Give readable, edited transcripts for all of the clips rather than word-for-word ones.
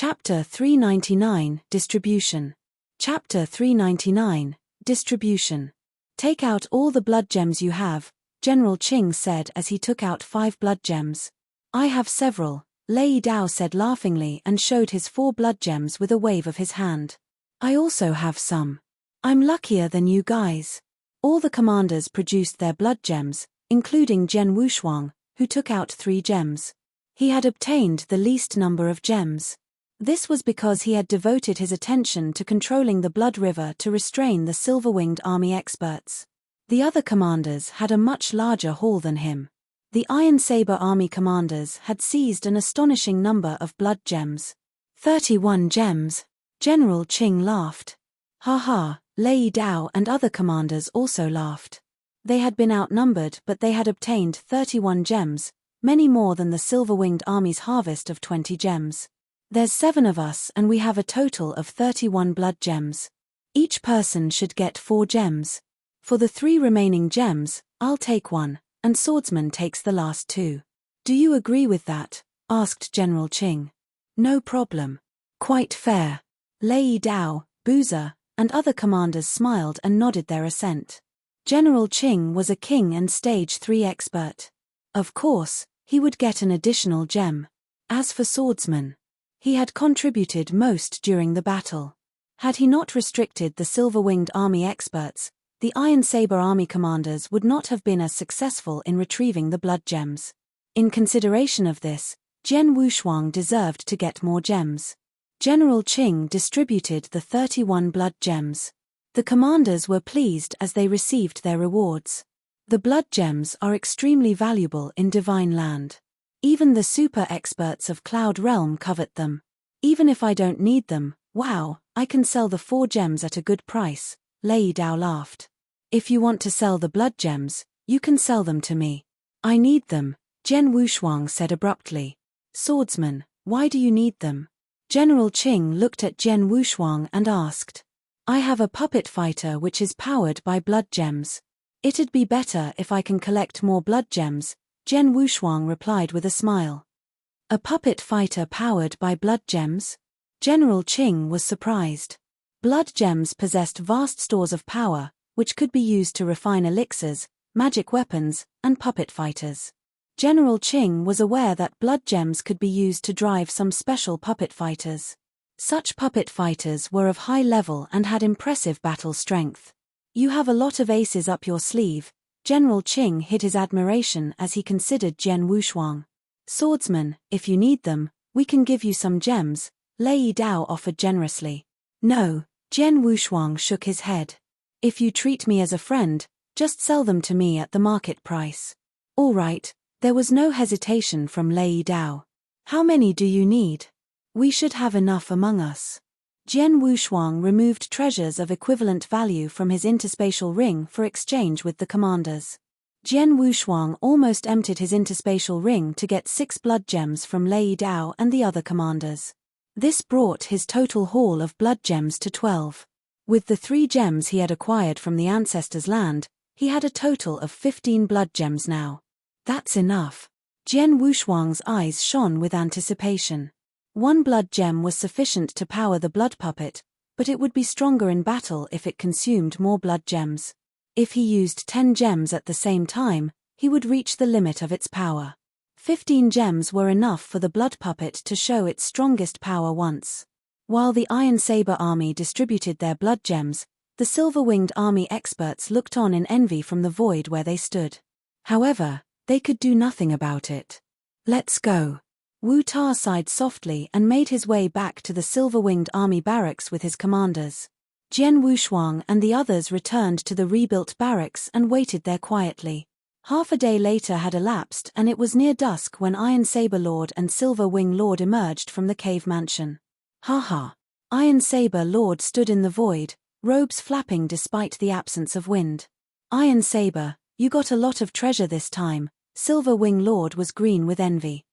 Chapter 399, Distribution. Chapter 399, Distribution. Take out all the blood gems you have, General Qing said as he took out 5 blood gems. I have several, Lei Dao said laughingly and showed his 4 blood gems with a wave of his hand. I also have some. I'm luckier than you guys. All the commanders produced their blood gems, including Zhen Wushuang, who took out 3 gems. He had obtained the least number of gems. This was because he had devoted his attention to controlling the blood river to restrain the silver-winged army experts. The other commanders had a much larger haul than him. The Iron Saber army commanders had seized an astonishing number of blood gems. 31 gems. General Qing laughed. Ha ha, Lei Dao and other commanders also laughed. They had been outnumbered, but they had obtained 31 gems, many more than the silver-winged army's harvest of 20 gems. There's 7 of us and we have a total of 31 blood gems. Each person should get 4 gems. For the 3 remaining gems, I'll take 1, and Swordsman takes the last 2. Do you agree with that? Asked General Qing. No problem. Quite fair. Lei Dao, Boozer, and other commanders smiled and nodded their assent. General Qing was a king and stage 3 expert. Of course, he would get an additional gem. As for Swordsman, he had contributed most during the battle. Had he not restricted the silver-winged army experts, the Iron Saber army commanders would not have been as successful in retrieving the blood gems. In consideration of this, Zhen Wushuang deserved to get more gems. General Qing distributed the 31 blood gems. The commanders were pleased as they received their rewards. The blood gems are extremely valuable in Divine Land. Even the super experts of Cloud Realm covet them. Even if I don't need them, wow, I can sell the 4 gems at a good price, Lei Dao laughed. If you want to sell the blood gems, you can sell them to me. I need them, Zhen Wushuang said abruptly. Swordsman, why do you need them? General Qing looked at Zhen Wushuang and asked. I have a puppet fighter which is powered by blood gems. It'd be better if I can collect more blood gems, Zhen Wushuang replied with a smile. A puppet fighter powered by blood gems? General Qing was surprised. Blood gems possessed vast stores of power, which could be used to refine elixirs, magic weapons, and puppet fighters. General Qing was aware that blood gems could be used to drive some special puppet fighters. Such puppet fighters were of high level and had impressive battle strength. You have a lot of aces up your sleeve, General Qing hid his admiration as he considered Zhen Wushuang. Swordsman, if you need them, we can give you some gems, Lei Dao offered generously. No, Zhen Wushuang shook his head. If you treat me as a friend, just sell them to me at the market price. All right, there was no hesitation from Lei Dao. How many do you need? We should have enough among us. Zhen Wushuang removed treasures of equivalent value from his interspatial ring for exchange with the commanders. Zhen Wushuang almost emptied his interspatial ring to get 6 blood gems from Lei Dao and the other commanders. This brought his total haul of blood gems to 12. With the 3 gems he had acquired from the ancestors' land, he had a total of 15 blood gems now. That's enough. Zhen Wushuang's eyes shone with anticipation. 1 blood gem was sufficient to power the blood puppet, but it would be stronger in battle if it consumed more blood gems. If he used 10 gems at the same time, he would reach the limit of its power. 15 gems were enough for the blood puppet to show its strongest power once. While the Iron Saber army distributed their blood gems, the silver-winged army experts looked on in envy from the void where they stood. However, they could do nothing about it. Let's go. Wu Ta sighed softly and made his way back to the silver-winged army barracks with his commanders. Zhen Wushuang and the others returned to the rebuilt barracks and waited there quietly. Half a day later had elapsed and it was near dusk when Iron Saber Lord and Silver Wing Lord emerged from the cave mansion. Ha! Iron Saber Lord stood in the void, robes flapping despite the absence of wind. Iron Saber, you got a lot of treasure this time, Silver Wing Lord was green with envy.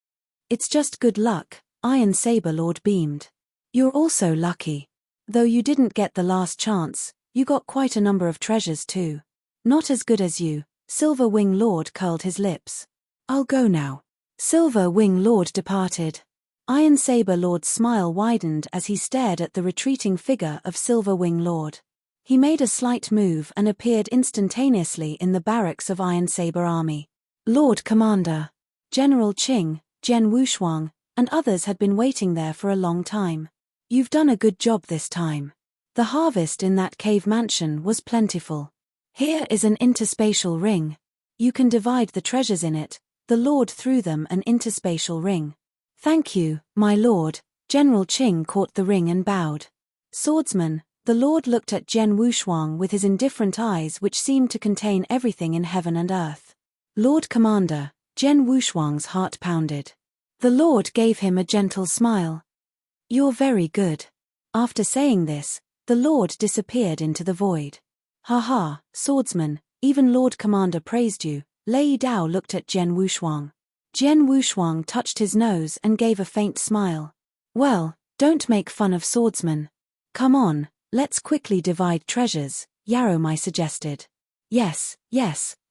It's just good luck, Iron Saber Lord beamed. You're also lucky. Though you didn't get the last chance, you got quite a number of treasures too. Not as good as you, Silver Wing Lord curled his lips. I'll go now. Silver Wing Lord departed. Iron Saber Lord's smile widened as he stared at the retreating figure of Silver Wing Lord. He made a slight move and appeared instantaneously in the barracks of Iron Saber Army. Lord Commander. General Qing, Jian Wushuang, and others had been waiting there for a long time. You've done a good job this time. The harvest in that cave mansion was plentiful. Here is an interspatial ring. You can divide the treasures in it. The Lord threw them an interspatial ring. Thank you, my lord. General Qing caught the ring and bowed. Swordsman, the Lord looked at Jian Wushuang with his indifferent eyes which seemed to contain everything in heaven and earth. Lord Commander, Jian Wushuang's heart pounded. The Lord gave him a gentle smile. You're very good. After saying this, the Lord disappeared into the void. Ha ha, swordsman, even Lord Commander praised you. Lei Dao looked at Jian Wushuang. Jian Wushuang touched his nose and gave a faint smile. Well, don't make fun of swordsman. Come on, let's quickly divide treasures, Yaromai suggested. Yes,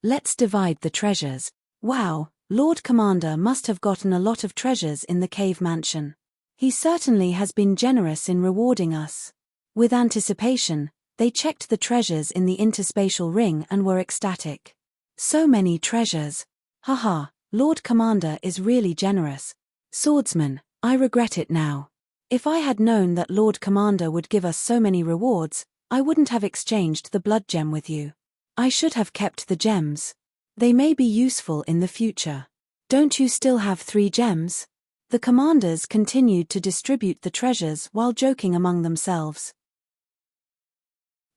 let's divide the treasures. Wow, Lord Commander must have gotten a lot of treasures in the cave mansion. He certainly has been generous in rewarding us. With anticipation, they checked the treasures in the interspatial ring and were ecstatic. So many treasures. Haha. Lord Commander is really generous. Swordsman, I regret it now. If I had known that Lord Commander would give us so many rewards, I wouldn't have exchanged the blood gem with you. I should have kept the gems. They may be useful in the future. Don't you still have 3 gems? The commanders continued to distribute the treasures while joking among themselves.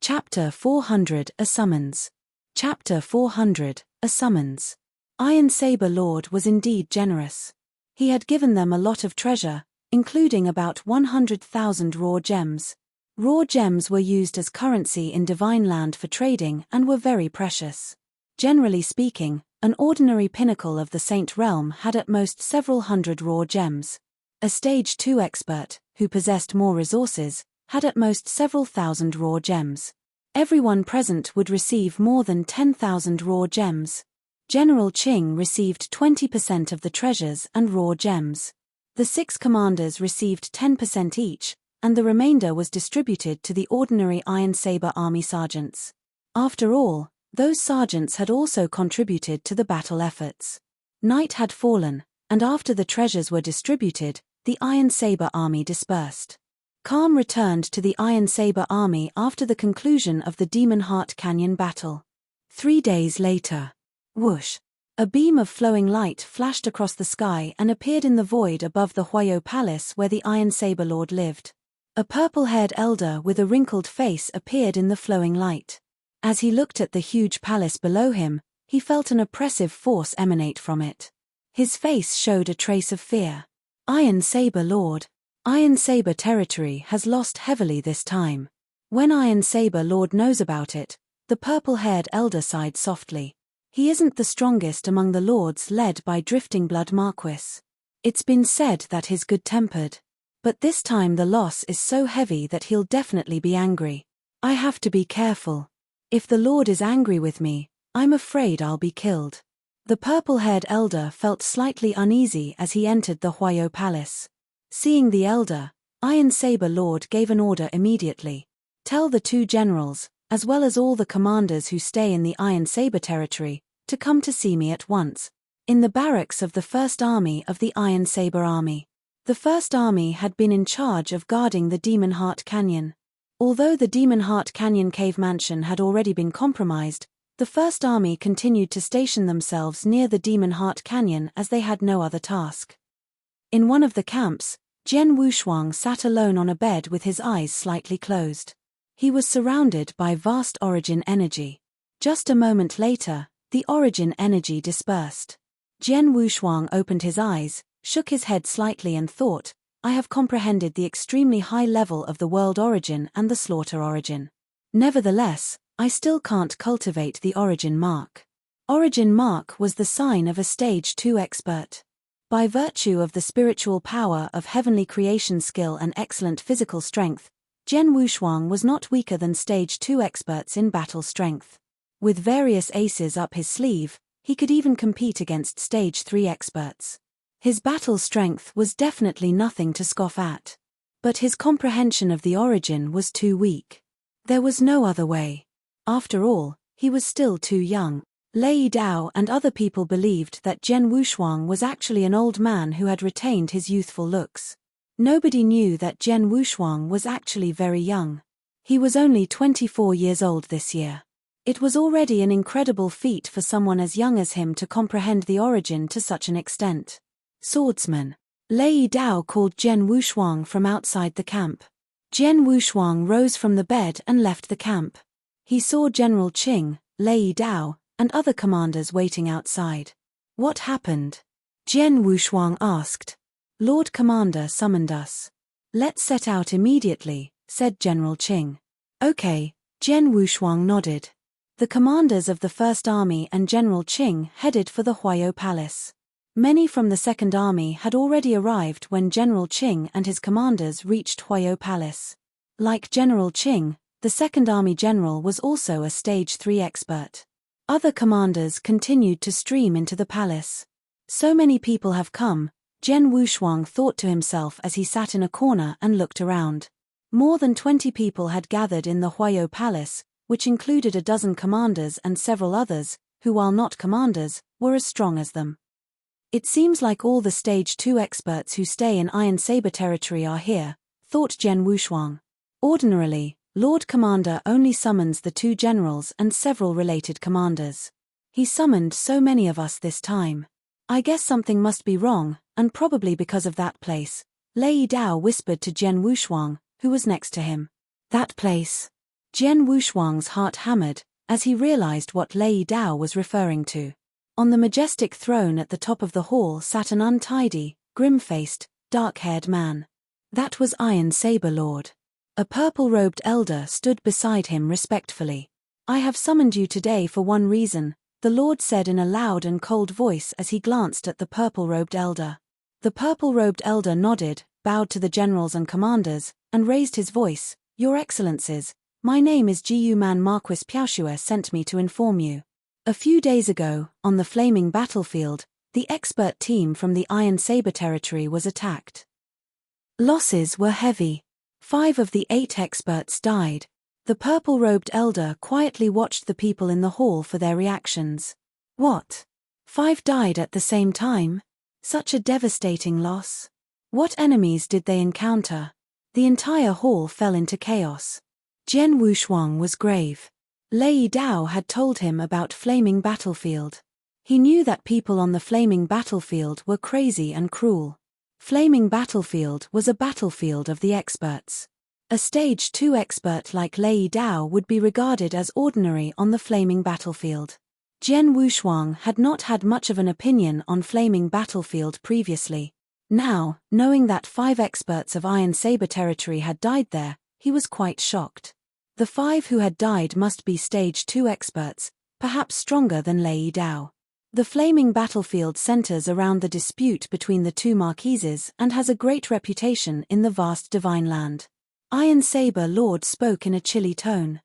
Chapter 400 A Summons. Chapter 400 A Summons. Iron Saber Lord was indeed generous. He had given them a lot of treasure, including about 100,000 raw gems. Raw gems were used as currency in Divine Land for trading and were very precious. Generally speaking, an ordinary pinnacle of the Saint Realm had at most several hundred raw gems. A Stage 2 expert, who possessed more resources, had at most several thousand raw gems. Everyone present would receive more than 10,000 raw gems. General Qing received 20% of the treasures and raw gems. The 6 commanders received 10% each, and the remainder was distributed to the ordinary Iron Saber Army sergeants. After all, those sergeants had also contributed to the battle efforts. Night had fallen, and after the treasures were distributed, the Iron Saber Army dispersed. Calm returned to the Iron Saber Army after the conclusion of the Demon Heart Canyon battle. 3 days later. Whoosh! A beam of flowing light flashed across the sky and appeared in the void above the Huayo Palace where the Iron Saber Lord lived. A purple-haired elder with a wrinkled face appeared in the flowing light. As he looked at the huge palace below him, he felt an oppressive force emanate from it. His face showed a trace of fear. Iron Saber Lord. Iron Saber territory has lost heavily this time. When Iron Saber Lord knows about it, the purple-haired elder sighed softly. He isn't the strongest among the lords led by Drifting Blood Marquis. It's been said that he's good-tempered. But this time the loss is so heavy that he'll definitely be angry. I have to be careful. If the Lord is angry with me, I'm afraid I'll be killed. The purple-haired elder felt slightly uneasy as he entered the Huayo Palace. Seeing the elder, Iron Saber Lord gave an order immediately. Tell the 2 generals, as well as all the commanders who stay in the Iron Saber territory, to come to see me at once. In the barracks of the 1st Army of the Iron Saber Army. The 1st Army had been in charge of guarding the Demon Heart Canyon. Although the Demon Heart Canyon cave mansion had already been compromised, the 1st Army continued to station themselves near the Demon Heart Canyon as they had no other task. In one of the camps, Jian Wushuang sat alone on a bed with his eyes slightly closed. He was surrounded by vast origin energy. Just a moment later, the origin energy dispersed. Jian Wushuang opened his eyes, shook his head slightly and thought, I have comprehended the extremely high level of the world origin and the slaughter origin. Nevertheless, I still can't cultivate the origin mark. Origin mark was the sign of a Stage 2 expert. By virtue of the spiritual power of heavenly creation skill and excellent physical strength, Jian Wushuang was not weaker than Stage 2 experts in battle strength. With various aces up his sleeve, he could even compete against Stage 3 experts. His battle strength was definitely nothing to scoff at. But his comprehension of the origin was too weak. There was no other way. After all, he was still too young. Lei Dao and other people believed that Jian Wushuang was actually an old man who had retained his youthful looks. Nobody knew that Jian Wushuang was actually very young. He was only 24 years old this year. It was already an incredible feat for someone as young as him to comprehend the origin to such an extent. Swordsman. Lei Dao called Jian Wushuang from outside the camp. Jian Wushuang rose from the bed and left the camp. He saw General Qing, Lei Dao, and other commanders waiting outside. What happened? Jian Wushuang asked. Lord Commander summoned us. Let's set out immediately, said General Qing. Okay, Jian Wushuang nodded. The commanders of the First Army and General Qing headed for the Huayo Palace. Many from the Second Army had already arrived when General Qing and his commanders reached Huayo Palace. Like General Qing, the Second Army general was also a Stage 3 expert. Other commanders continued to stream into the palace. So many people have come, Jian Wushuang thought to himself as he sat in a corner and looked around. More than 20 people had gathered in the Huayo Palace, which included a dozen commanders and several others, who while not commanders, were as strong as them. It seems like all the Stage 2 experts who stay in Iron Saber territory are here, thought Jian Wushuang. Ordinarily, Lord Commander only summons the 2 generals and several related commanders. He summoned so many of us this time. I guess something must be wrong, and probably because of that place, Lei Dao whispered to Jian Wushuang, who was next to him. That place. Jian Wushuang's heart hammered, as he realized what Lei Dao was referring to. On the majestic throne at the top of the hall sat an untidy, grim-faced, dark-haired man. That was Iron Saber Lord. A purple-robed elder stood beside him respectfully. I have summoned you today for one reason, the Lord said in a loud and cold voice as he glanced at the purple-robed elder. The purple-robed elder nodded, bowed to the generals and commanders, and raised his voice. Your Excellencies, my name is Jiyu Man Marquis Piaoxue sent me to inform you. A few days ago, on the flaming battlefield, the expert team from the Iron Saber territory was attacked. Losses were heavy. 5 of the 8 experts died. The purple-robed elder quietly watched the people in the hall for their reactions. What? 5 died at the same time? Such a devastating loss. What enemies did they encounter? The entire hall fell into chaos. Jian Wushuang was grave. Lei Dao had told him about flaming battlefield. He knew that people on the flaming battlefield were crazy and cruel. Flaming battlefield was a battlefield of the experts. A Stage 2 expert like Lei Dao would be regarded as ordinary on the flaming battlefield. Jian Wushuang had not had much of an opinion on flaming battlefield previously. Now, knowing that 5 experts of Iron Saber territory had died there, he was quite shocked. The 5 who had died must be Stage 2 experts, perhaps stronger than Lei Dao. The flaming battlefield centers around the dispute between the 2 marquises and has a great reputation in the vast divine land. Iron Saber Lord spoke in a chilly tone.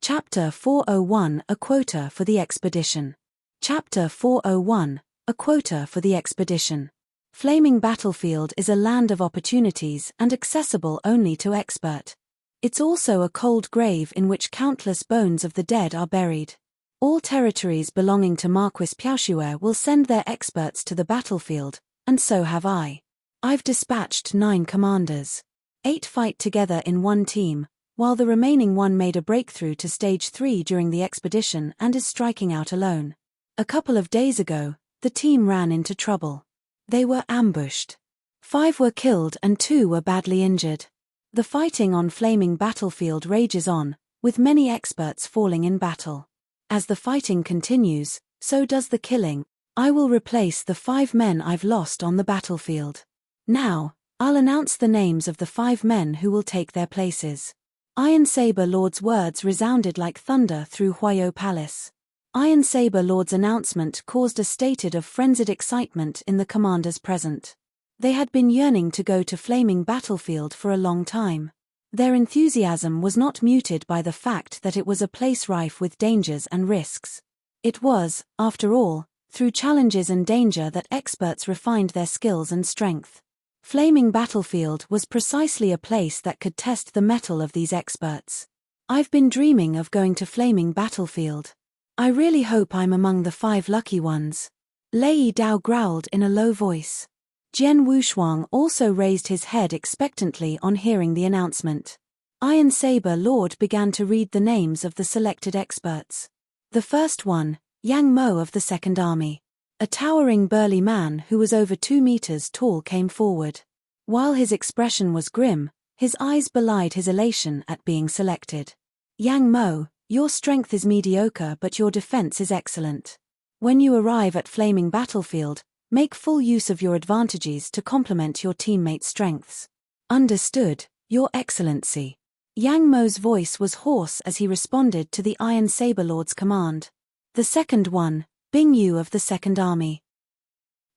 Chapter 401 A Quota for the Expedition. Chapter 401 A Quota for the Expedition. Flaming battlefield is a land of opportunities and accessible only to expert. It's also a cold grave in which countless bones of the dead are buried. All territories belonging to Marquis Piaoxue will send their experts to the battlefield, and so have I. I've dispatched 9 commanders. 8 fight together in one team, while the remaining 1 made a breakthrough to Stage 3 during the expedition and is striking out alone. A couple of days ago, the team ran into trouble. They were ambushed. 5 were killed and 2 were badly injured. The fighting on flaming battlefield rages on, with many experts falling in battle. As the fighting continues, so does the killing. I will replace the 5 men I've lost on the battlefield. Now, I'll announce the names of the 5 men who will take their places. Iron Saber Lord's words resounded like thunder through Huayo Palace. Iron Saber Lord's announcement caused a state of frenzied excitement in the commanders present. They had been yearning to go to flaming battlefield for a long time. Their enthusiasm was not muted by the fact that it was a place rife with dangers and risks. It was, after all, through challenges and danger that experts refined their skills and strength. Flaming Battlefield was precisely a place that could test the mettle of these experts. I've been dreaming of going to Flaming Battlefield. I really hope I'm among the 5 lucky ones. Lei Dao growled in a low voice. Jian Wushuang also raised his head expectantly on hearing the announcement. Iron Saber Lord began to read the names of the selected experts. The first one, Yang Mo of the Second Army. A towering burly man who was over 2 meters tall came forward. While his expression was grim, his eyes belied his elation at being selected. Yang Mo, your strength is mediocre but your defense is excellent. When you arrive at Flaming Battlefield, make full use of your advantages to complement your teammates' strengths. Understood, Your Excellency. Yang Mo's voice was hoarse as he responded to the Iron Saber Lord's command. The second one, Bing Yu of the Second Army.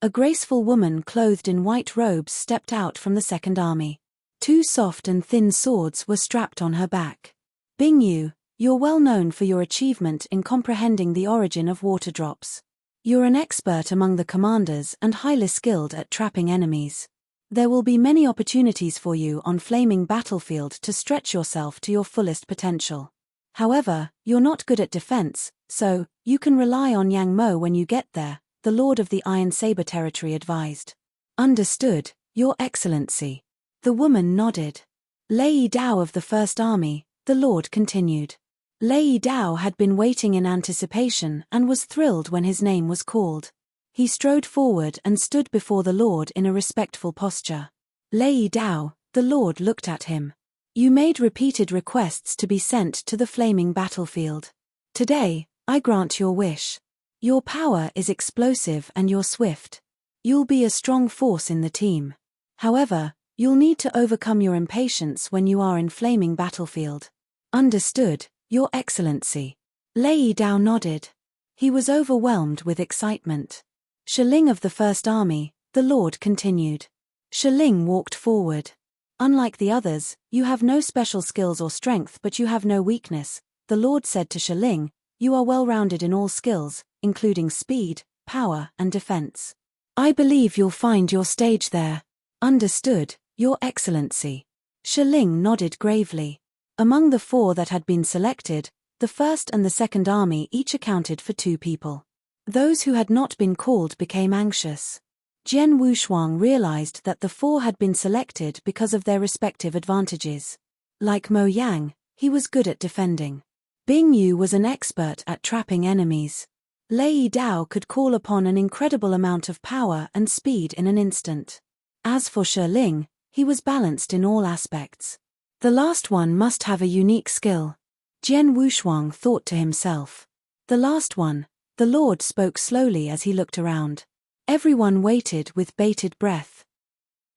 A graceful woman clothed in white robes stepped out from the Second Army. 2 soft and thin swords were strapped on her back. Bing Yu, you're well known for your achievement in comprehending the origin of water drops. You're an expert among the commanders and highly skilled at trapping enemies. There will be many opportunities for you on Flaming Battlefield to stretch yourself to your fullest potential. However, you're not good at defense, so you can rely on Yang Mo when you get there, the Lord of the Iron Saber Territory advised. Understood, Your Excellency. The woman nodded. Lei Dao of the First Army, the Lord continued. Lei Dao had been waiting in anticipation and was thrilled when his name was called. He strode forward and stood before the Lord in a respectful posture. Lei Dao, the Lord looked at him. You made repeated requests to be sent to the Flaming Battlefield. Today, I grant your wish. Your power is explosive and you're swift. You'll be a strong force in the team. However, you'll need to overcome your impatience when you are in Flaming Battlefield. Understood, Your Excellency. Lei Dao nodded. He was overwhelmed with excitement. Shiling of the First Army, the Lord continued. Shiling walked forward. Unlike the others, you have no special skills or strength but you have no weakness, the Lord said to Shiling. You are well-rounded in all skills, including speed, power, and defense. I believe you'll find your stage there. Understood, Your Excellency. Shiling nodded gravely. Among the 4 that had been selected, the First and the Second Army each accounted for 2 people. Those who had not been called became anxious. Jian Wushuang realized that the 4 had been selected because of their respective advantages. Like Mo Yang, he was good at defending. Bing Yu was an expert at trapping enemies. Lei Dao could call upon an incredible amount of power and speed in an instant. As for Shiling, he was balanced in all aspects. The last one must have a unique skill. Jian Wushuang thought to himself. The last one, the Lord spoke slowly as he looked around. Everyone waited with bated breath.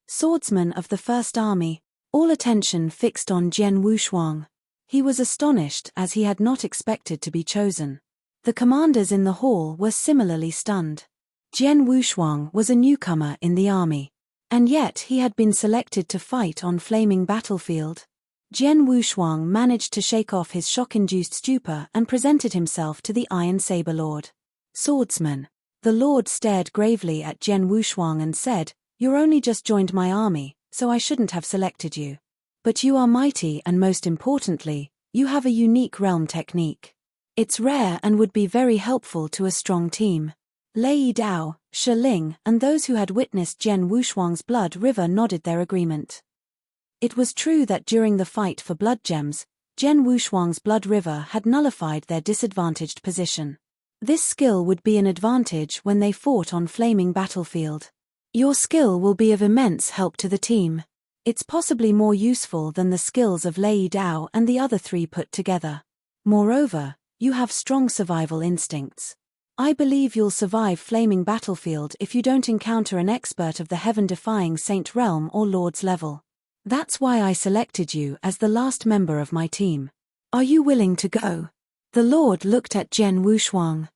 Swordsman of the First Army, all attention fixed on Jian Wushuang. He was astonished as he had not expected to be chosen. The commanders in the hall were similarly stunned. Jian Wushuang was a newcomer in the army. And yet he had been selected to fight on Flaming Battlefield. Jian Wushuang managed to shake off his shock-induced stupor and presented himself to the Iron Saber Lord. Swordsman. The Lord stared gravely at Jian Wushuang and said, You're only just joined my army, so I shouldn't have selected you. But you are mighty and most importantly, you have a unique realm technique. It's rare and would be very helpful to a strong team. Lei Dao, Shiling, and those who had witnessed Jian Wushuang's blood river nodded their agreement. It was true that during the fight for blood gems, Jian Wushuang's blood river had nullified their disadvantaged position. This skill would be an advantage when they fought on Flaming Battlefield. Your skill will be of immense help to the team. It's possibly more useful than the skills of Lei Dao and the other 3 put together. Moreover, you have strong survival instincts. I believe you'll survive Flaming Battlefield if you don't encounter an expert of the heaven-defying Saint Realm or Lord's level. That's why I selected you as the last member of my team. Are you willing to go? The Lord looked at Jian Wushuang.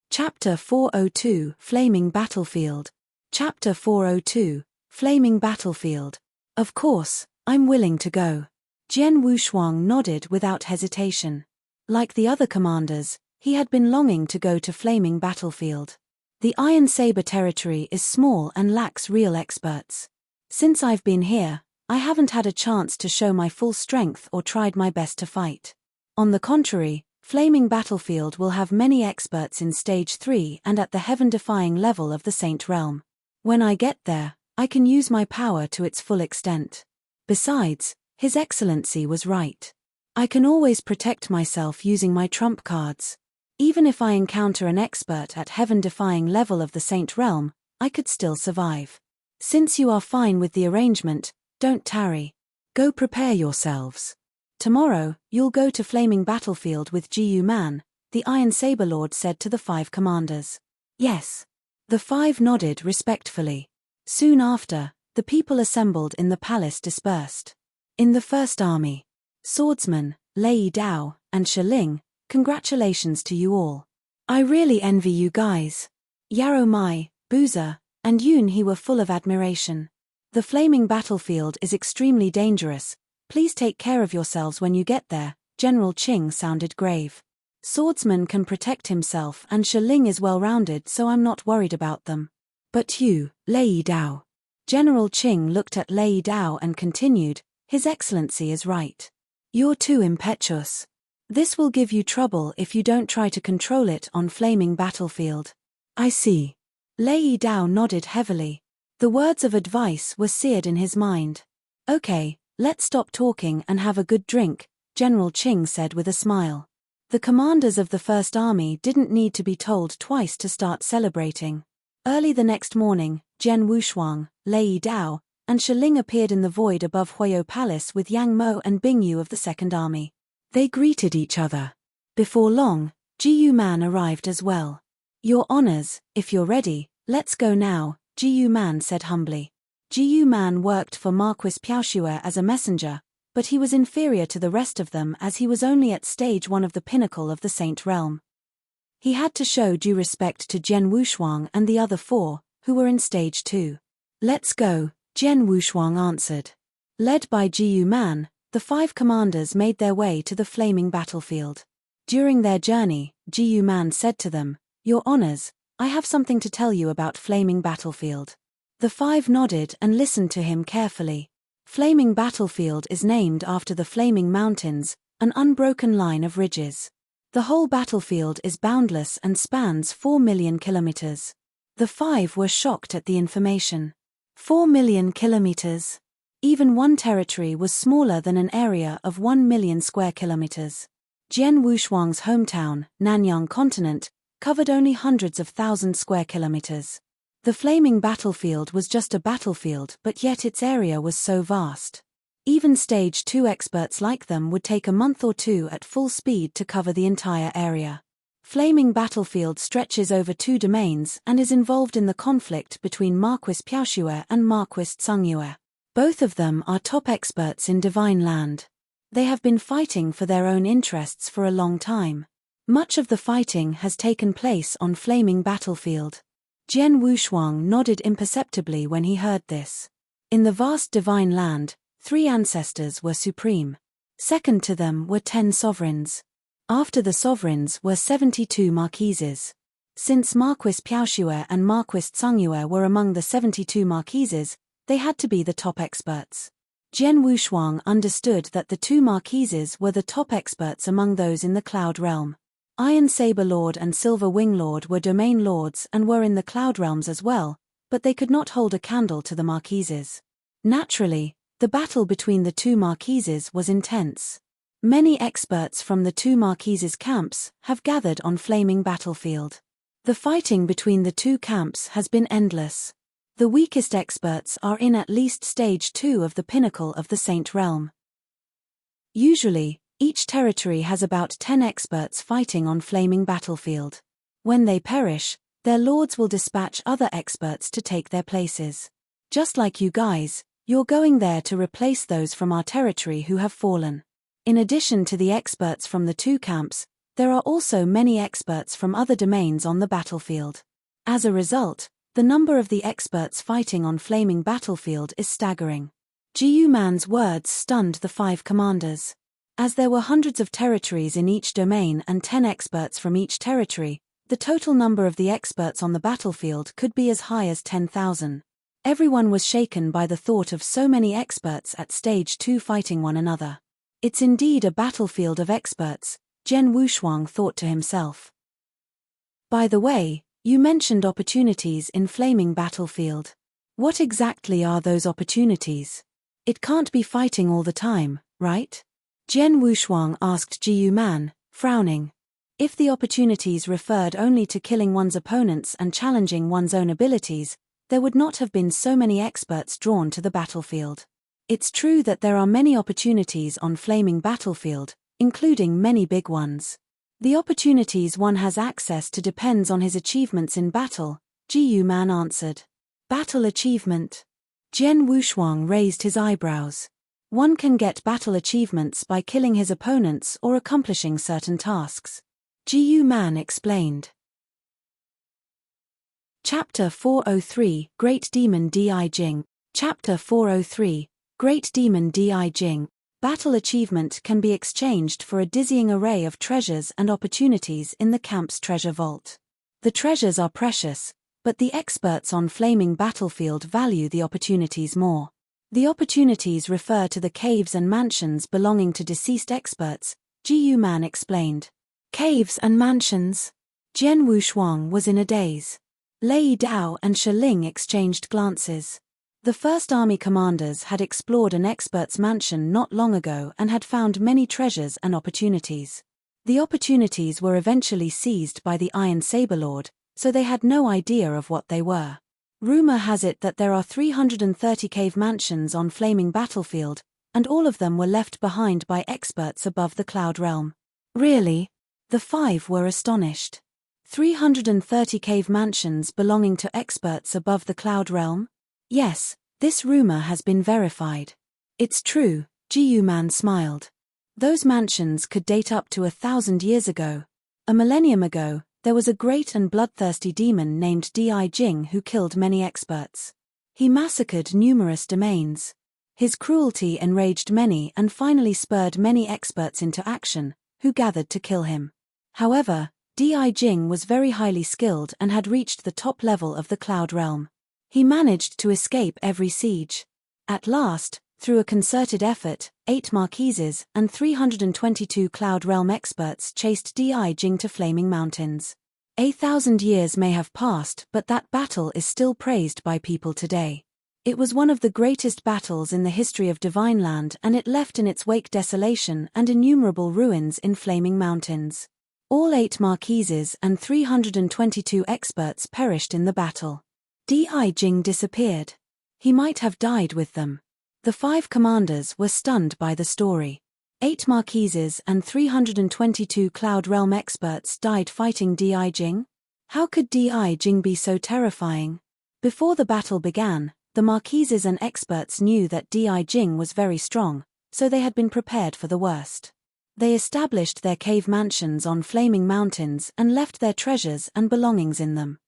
Chapter 402, Flaming Battlefield. Chapter 402, Flaming Battlefield. Of course, I'm willing to go. Jian Wushuang nodded without hesitation. Like the other commanders, He had been longing to go to Flaming Battlefield. The Iron Saber territory is small and lacks real experts. Since I've been here, I haven't had a chance to show my full strength or tried my best to fight. On the contrary, Flaming Battlefield will have many experts in Stage 3 and at the heaven-defying level of the Saint Realm. When I get there, I can use my power to its full extent. Besides, His Excellency was right. I can always protect myself using my trump cards. Even if I encounter an expert at heaven-defying level of the Saint Realm, I could still survive. Since you are fine with the arrangement, don't tarry. Go prepare yourselves. Tomorrow, you'll go to Flaming Battlefield with Gu Man, the Iron Saber Lord said to the 5 commanders. Yes. The 5 nodded respectfully. Soon after, the people assembled in the palace dispersed. In the First Army, swordsmen, Lei Dao, and Shiling, congratulations to you all. I really envy you guys. Yarrow Mai, Boozer, and Yoon He were full of admiration. The Flaming Battlefield is extremely dangerous. Please take care of yourselves when you get there. General Qing sounded grave. Swordsman can protect himself and Shiling is well-rounded, so I'm not worried about them. But you, Lei Dao. General Qing looked at Lei Dao and continued, His Excellency is right. You're too impetuous. This will give you trouble if you don't try to control it on Flaming Battlefield. I see. Lei Dao nodded heavily. The words of advice were seared in his mind. Okay, let's stop talking and have a good drink, General Qing said with a smile. The commanders of the First Army didn't need to be told twice to start celebrating. Early the next morning, Jian Wushuang, Lei Dao, and Shiling appeared in the void above Huayo Palace with Yang Mo and Bing Yu of the Second Army. They greeted each other. Before long, Gu Man arrived as well. Your honors, if you're ready, let's go now, Gu Man said humbly. Gu Man worked for Marquis Piaoxue as a messenger, but he was inferior to the rest of them as he was only at stage 1 of the pinnacle of the Saint Realm. He had to show due respect to Jian Wushuang and the other 4, who were in stage 2. Let's go, Jian Wushuang answered. Led by Gu Man, the 5 commanders made their way to the Flaming Battlefield. During their journey, Gu Man said to them, Your honors, I have something to tell you about Flaming Battlefield. The 5 nodded and listened to him carefully. Flaming Battlefield is named after the Flaming Mountains, an unbroken line of ridges. The whole battlefield is boundless and spans 4 million kilometers. The 5 were shocked at the information. 4 million kilometers. Even one territory was smaller than an area of 1 million square kilometers. Jian Wushuang's hometown, Nanyang Continent, covered only hundreds of thousands square kilometers. The Flaming Battlefield was just a battlefield, but yet its area was so vast. Even Stage 2 experts like them would take a month or 2 at full speed to cover the entire area. Flaming Battlefield stretches over 2 domains and is involved in the conflict between Marquis Piaoxue and Marquis Tsongyue. Both of them are top experts in Divine Land. They have been fighting for their own interests for a long time. Much of the fighting has taken place on Flaming Battlefield. Jian Wushuang nodded imperceptibly when he heard this. In the vast Divine Land, 3 ancestors were supreme. Second to them were 10 sovereigns. After the sovereigns were 72 marquises. Since Marquis Piaoxue and Marquis Tsongyue were among the 72 marquises, they had to be the top experts. Jian Wushuang understood that the 2 marquises were the top experts among those in the Cloud Realm. Iron Saber Lord and Silver Wing Lord were domain lords and were in the Cloud Realms as well, but they could not hold a candle to the marquises. Naturally, the battle between the 2 marquises was intense. Many experts from the 2 marquises' camps have gathered on Flaming Battlefield. The fighting between the 2 camps has been endless. The weakest experts are in at least stage 2 of the pinnacle of the Saint Realm. Usually, each territory has about 10 experts fighting on Flaming Battlefield. When they perish, their lords will dispatch other experts to take their places. Just like you guys, you're going there to replace those from our territory who have fallen. In addition to the experts from the 2 camps, there are also many experts from other domains on the battlefield. As a result, the number of the experts fighting on Flaming Battlefield is staggering. Gu Man's words stunned the 5 commanders. As there were hundreds of territories in each domain and 10 experts from each territory, the total number of the experts on the battlefield could be as high as 10,000. Everyone was shaken by the thought of so many experts at stage 2 fighting one another. It's indeed a battlefield of experts, Jian Wushuang thought to himself. By the way, you mentioned opportunities in Flaming Battlefield. What exactly are those opportunities? It can't be fighting all the time, right? Jian Wushuang asked Ji Man, frowning. If the opportunities referred only to killing one's opponents and challenging one's own abilities, there would not have been so many experts drawn to the battlefield. It's true that there are many opportunities on Flaming Battlefield, including many big ones. The opportunities one has access to depends on his achievements in battle, Ji Man answered. Battle achievement. Jian Wushuang raised his eyebrows. One can get battle achievements by killing his opponents or accomplishing certain tasks. Ji Man explained. Chapter 403, Great Demon Di Jing. Chapter 403, Great Demon Di Jing. Battle achievement can be exchanged for a dizzying array of treasures and opportunities in the camp's treasure vault. The treasures are precious, but the experts on Flaming Battlefield value the opportunities more. The opportunities refer to the caves and mansions belonging to deceased experts, Ji Man explained. Caves and mansions? Jian Wushuang was in a daze. Lei Dao and Shi Ling exchanged glances. The first army commanders had explored an expert's mansion not long ago and had found many treasures and opportunities. The opportunities were eventually seized by the Iron Saber Lord, so they had no idea of what they were. Rumor has it that there are 330 cave mansions on Flaming Battlefield, and all of them were left behind by experts above the Cloud Realm. Really? The 5 were astonished. 330 cave mansions belonging to experts above the Cloud Realm? Yes, this rumor has been verified. It's true, Ji Man smiled. Those mansions could date up to 1,000 years ago. A millennium ago, there was a great and bloodthirsty demon named Di Jing who killed many experts. He massacred numerous domains. His cruelty enraged many and finally spurred many experts into action, who gathered to kill him. However, Di Jing was very highly skilled and had reached the top level of the Cloud Realm. He managed to escape every siege. At last, through a concerted effort, 8 marquises and 322 Cloud Realm experts chased Di Jing to Flaming Mountains. 1,000 years may have passed, but that battle is still praised by people today. It was one of the greatest battles in the history of Divine Land, and it left in its wake desolation and innumerable ruins in Flaming Mountains. All 8 marquises and 322 experts perished in the battle. Di Jing disappeared. He might have died with them. The 5 commanders were stunned by the story. 8 marquises and 322 Cloud Realm experts died fighting Di Jing? How could Di Jing be so terrifying? Before the battle began, the marquises and experts knew that Di Jing was very strong, so they had been prepared for the worst. They established their cave mansions on Flaming Mountains and left their treasures and belongings in them.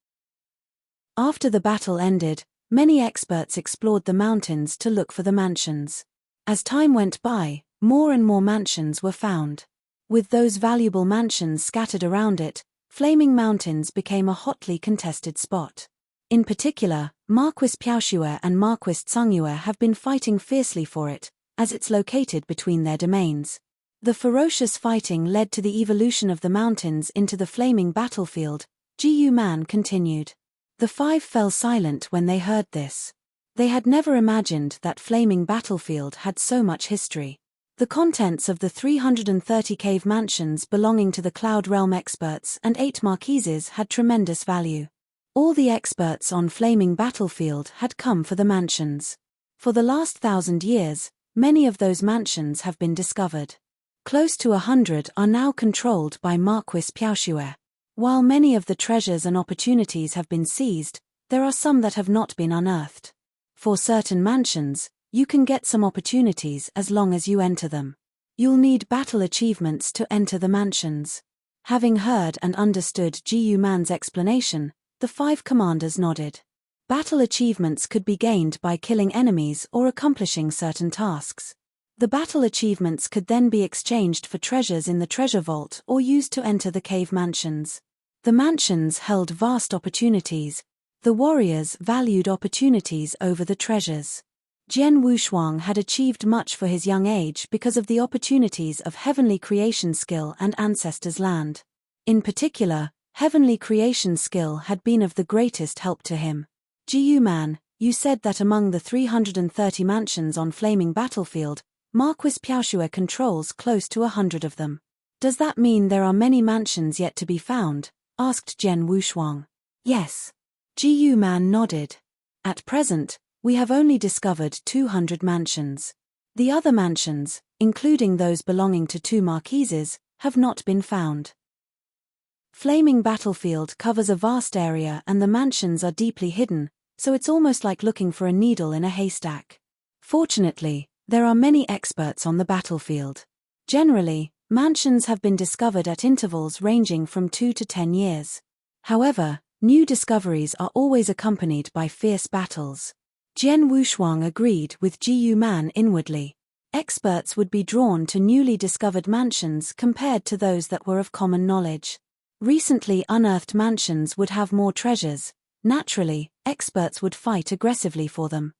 After the battle ended, many experts explored the mountains to look for the mansions. As time went by, more and more mansions were found. With those valuable mansions scattered around it, Flaming Mountains became a hotly contested spot. In particular, Marquis Piaoxue and Marquis Tsungyue have been fighting fiercely for it, as it's located between their domains. The ferocious fighting led to the evolution of the mountains into the Flaming Battlefield, Ji Man continued. The 5 fell silent when they heard this. They had never imagined that Flaming Battlefield had so much history. The contents of the 330 cave mansions belonging to the Cloud Realm experts and 8 marquises had tremendous value. All the experts on Flaming Battlefield had come for the mansions. For the last 1,000 years, many of those mansions have been discovered. Close to 100 are now controlled by Marquis Piaoxue. While many of the treasures and opportunities have been seized, there are some that have not been unearthed. For certain mansions, you can get some opportunities as long as you enter them. You'll need battle achievements to enter the mansions. Having heard and understood Ji Man's explanation, the 5 commanders nodded. Battle achievements could be gained by killing enemies or accomplishing certain tasks. The battle achievements could then be exchanged for treasures in the treasure vault or used to enter the cave mansions. The mansions held vast opportunities. The warriors valued opportunities over the treasures. Jian Wushuang had achieved much for his young age because of the opportunities of heavenly creation skill and ancestors' land. In particular, heavenly creation skill had been of the greatest help to him. Jiyu Man, you said that among the 330 mansions on Flaming Battlefield, Marquis Piaoxue controls close to 100 of them. Does that mean there are many mansions yet to be found? Asked Jian Wushuang. Yes. Jiyu Man nodded. At present, we have only discovered 200 mansions. The other mansions, including those belonging to 2 marquises, have not been found. Flaming Battlefield covers a vast area and the mansions are deeply hidden, so it's almost like looking for a needle in a haystack. Fortunately, there are many experts on the battlefield. Generally, mansions have been discovered at intervals ranging from 2 to 10 years. However, new discoveries are always accompanied by fierce battles. Jian Wushuang agreed with Jiyu Man inwardly. Experts would be drawn to newly discovered mansions compared to those that were of common knowledge. Recently unearthed mansions would have more treasures. Naturally, experts would fight aggressively for them.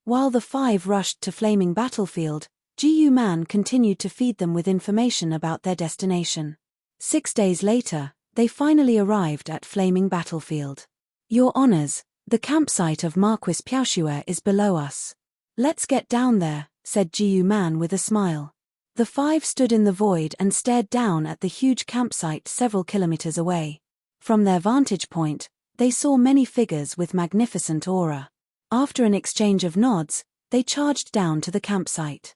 While the 5 rushed to Flaming Battlefield, Jiyu Man continued to feed them with information about their destination. 6 days later, they finally arrived at Flaming Battlefield. Your Honors, the campsite of Marquis Piaoxue is below us. Let's get down there, said Jiyu Man with a smile. The 5 stood in the void and stared down at the huge campsite several kilometers away. From their vantage point, they saw many figures with magnificent aura. After an exchange of nods, they charged down to the campsite.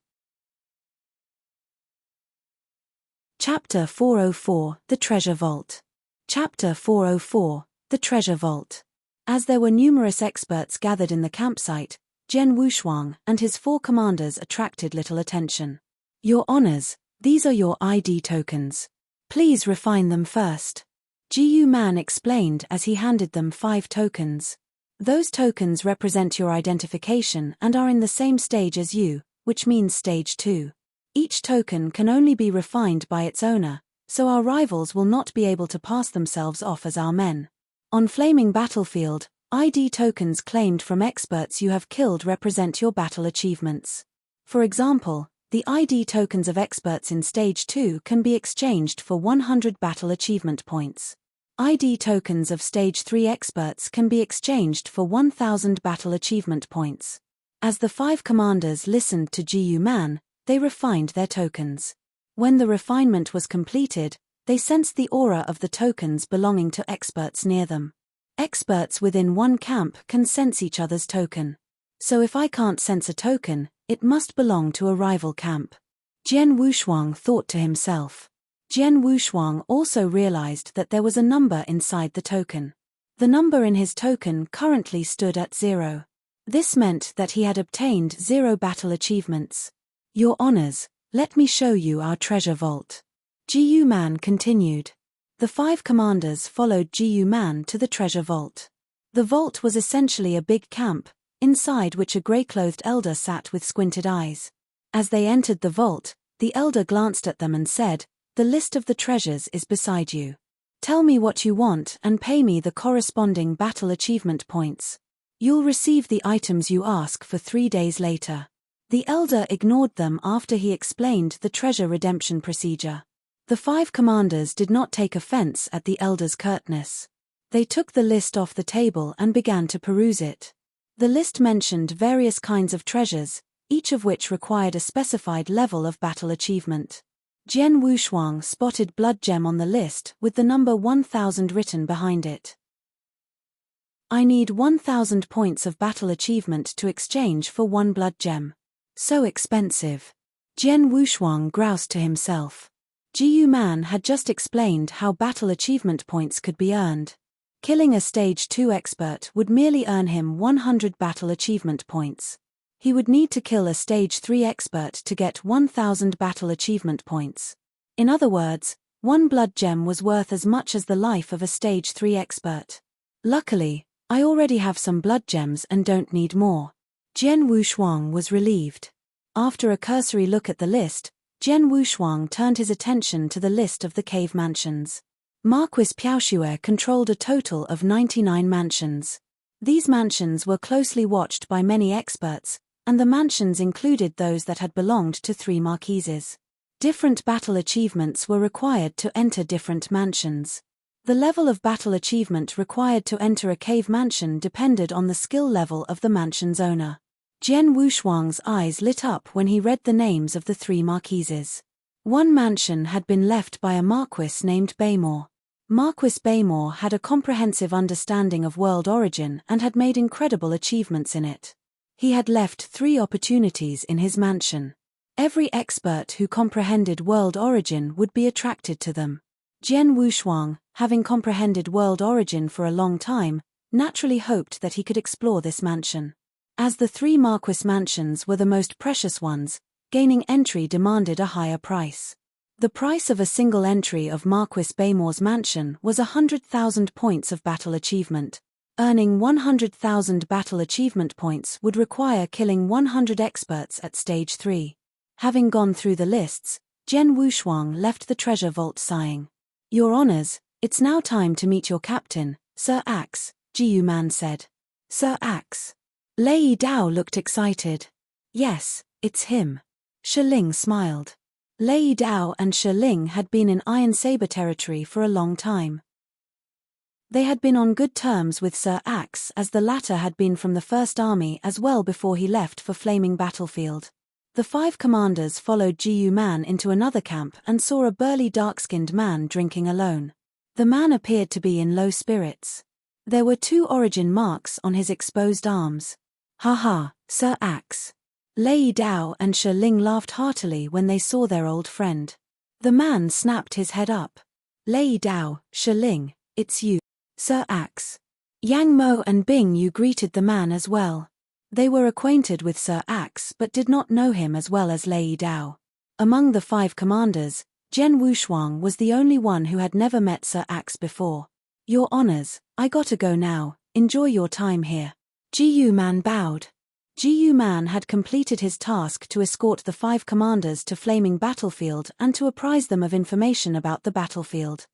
Chapter 404, The Treasure Vault. Chapter 404, The Treasure Vault. As there were numerous experts gathered in the campsite, Jian Wushuang and his 4 commanders attracted little attention. Your Honors, these are your ID tokens. Please refine them first. Jiyu Man explained as he handed them 5 tokens. Those tokens represent your identification and are in the same stage as you, which means stage 2. Each token can only be refined by its owner, so our rivals will not be able to pass themselves off as our men. On Flaming Battlefield, ID tokens claimed from experts you have killed represent your battle achievements. For example, the ID tokens of experts in Stage 2 can be exchanged for 100 battle achievement points. ID tokens of Stage 3 experts can be exchanged for 1,000 battle achievement points. As the 5 commanders listened to Jiyu Man, they refined their tokens. When the refinement was completed, they sensed the aura of the tokens belonging to experts near them. Experts within one camp can sense each other's token. So if I can't sense a token, it must belong to a rival camp. Jian Wushuang thought to himself. Jian Wushuang also realized that there was a number inside the token. The number in his token currently stood at 0. This meant that he had obtained 0 battle achievements. Your Honors, let me show you our treasure vault. Jiyu Man continued. The 5 commanders followed Jiyu Man to the treasure vault. The vault was essentially a big camp, inside which a grey-clothed elder sat with squinted eyes. As they entered the vault, the elder glanced at them and said, "The list of the treasures is beside you. Tell me what you want and pay me the corresponding battle achievement points. You'll receive the items you ask for 3 days later." The elder ignored them after he explained the treasure redemption procedure. The 5 commanders did not take offense at the elder's curtness. They took the list off the table and began to peruse it. The list mentioned various kinds of treasures, each of which required a specified level of battle achievement. Jian Wushuang spotted blood gem on the list with the number 1000 written behind it. I need 1000 points of battle achievement to exchange for 1 blood gem. So expensive. Jian Wushuang groused to himself. Jiyu Man had just explained how battle achievement points could be earned. Killing a Stage 2 expert would merely earn him 100 battle achievement points. He would need to kill a Stage 3 expert to get 1000 battle achievement points. In other words, 1 blood gem was worth as much as the life of a Stage 3 expert. Luckily, I already have some blood gems and don't need more. Jian Wushuang was relieved. After a cursory look at the list, Jian Wushuang turned his attention to the list of the cave mansions. Marquis Piaoxue controlled a total of 99 mansions. These mansions were closely watched by many experts, and the mansions included those that had belonged to 3 marquises. Different battle achievements were required to enter different mansions. The level of battle achievement required to enter a cave mansion depended on the skill level of the mansion's owner. Jian Wushuang's eyes lit up when he read the names of the 3 marquises. One mansion had been left by a marquis named Baymore. Marquis Baymore had a comprehensive understanding of world origin and had made incredible achievements in it. He had left 3 opportunities in his mansion. Every expert who comprehended world origin would be attracted to them. Jian Wushuang, having comprehended world origin for a long time, naturally hoped that he could explore this mansion. As the 3 marquis mansions were the most precious ones, gaining entry demanded a higher price. The price of a single entry of Marquis Baymore's mansion was 100,000 points of battle achievement. Earning 100,000 battle achievement points would require killing 100 experts at stage 3. Having gone through the lists, Jian Wushuang left the treasure vault sighing. "Your honors, it's now time to meet your captain, Sir Axe," Jiyu Man said. "Sir Axe?" Lei Dao looked excited. "Yes, it's him." Shi Ling smiled. Lei Dao and Shi Ling had been in Iron Saber territory for a long time. They had been on good terms with Sir Axe as the latter had been from the First Army as well before he left for Flaming Battlefield. The 5 commanders followed Jiyu Man into another camp and saw a burly dark-skinned man drinking alone. The man appeared to be in low spirits. There were 2 origin marks on his exposed arms. "Ha, Sir Axe." Lei Dao and Shi Ling laughed heartily when they saw their old friend. The man snapped his head up. "Lei Dao, Shi Ling, it's you, Sir Axe." Yang Mo and Bing Yu greeted the man as well. They were acquainted with Sir Axe but did not know him as well as Lei Dao. Among the 5 commanders, Jian Wushuang was the only one who had never met Sir Axe before. "Your honors, I gotta go now, enjoy your time here." Jiyu Man bowed. Jiyu Man had completed his task to escort the 5 commanders to Flaming Battlefield and to apprise them of information about the battlefield.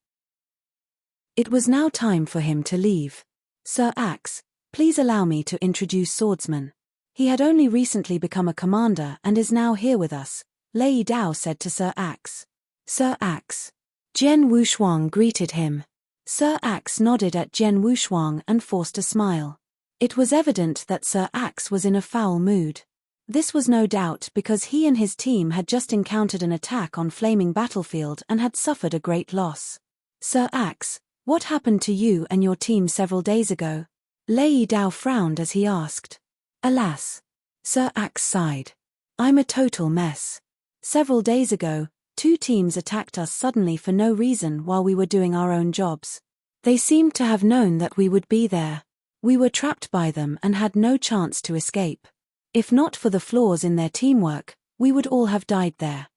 It was now time for him to leave. "Sir Axe, please allow me to introduce Swordsman. He had only recently become a commander and is now here with us," Lei Dao said to Sir Axe. "Sir Axe." Jian Wushuang greeted him. Sir Axe nodded at Jian Wushuang and forced a smile. It was evident that Sir Axe was in a foul mood. This was no doubt because he and his team had just encountered an attack on Flaming Battlefield and had suffered a great loss. "Sir Axe, what happened to you and your team several days ago?" Lei Dao frowned as he asked. "Alas." Sir Axe sighed. "I'm a total mess. Several days ago, 2 teams attacked us suddenly for no reason while we were doing our own jobs. They seemed to have known that we would be there. We were trapped by them and had no chance to escape. If not for the flaws in their teamwork, we would all have died there."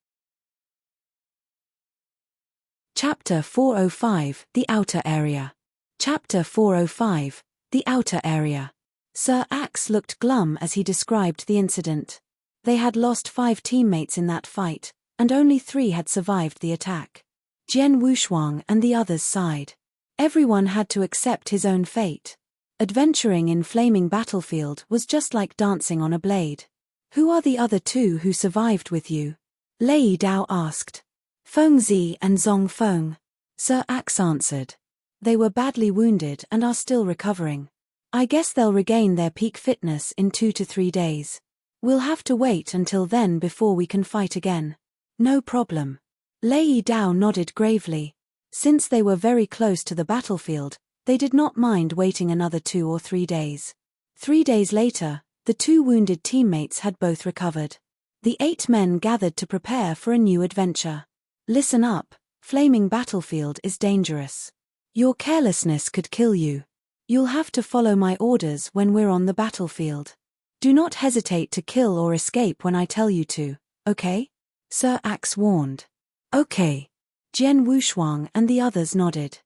Chapter 405, The Outer Area. Chapter 405, The Outer Area. Sir Axe looked glum as he described the incident. They had lost 5 teammates in that fight, and only 3 had survived the attack. Jian Wushuang and the others sighed. Everyone had to accept his own fate. Adventuring in Flaming Battlefield was just like dancing on a blade. "Who are the other 2 who survived with you?" Lei Dao asked. "Feng Zi and Zong Feng," Sir Axe answered. "They were badly wounded and are still recovering. I guess they'll regain their peak fitness in 2 to 3 days. We'll have to wait until then before we can fight again." "No problem." Lei Dao nodded gravely. Since they were very close to the battlefield, they did not mind waiting another 2 or 3 days. 3 days later, the 2 wounded teammates had both recovered. The 8 men gathered to prepare for a new adventure. "Listen up, Flaming Battlefield is dangerous. Your carelessness could kill you. You'll have to follow my orders when we're on the battlefield. Do not hesitate to kill or escape when I tell you to, okay?" Sir Axe warned. "Okay." Jian Wushuang and the others nodded.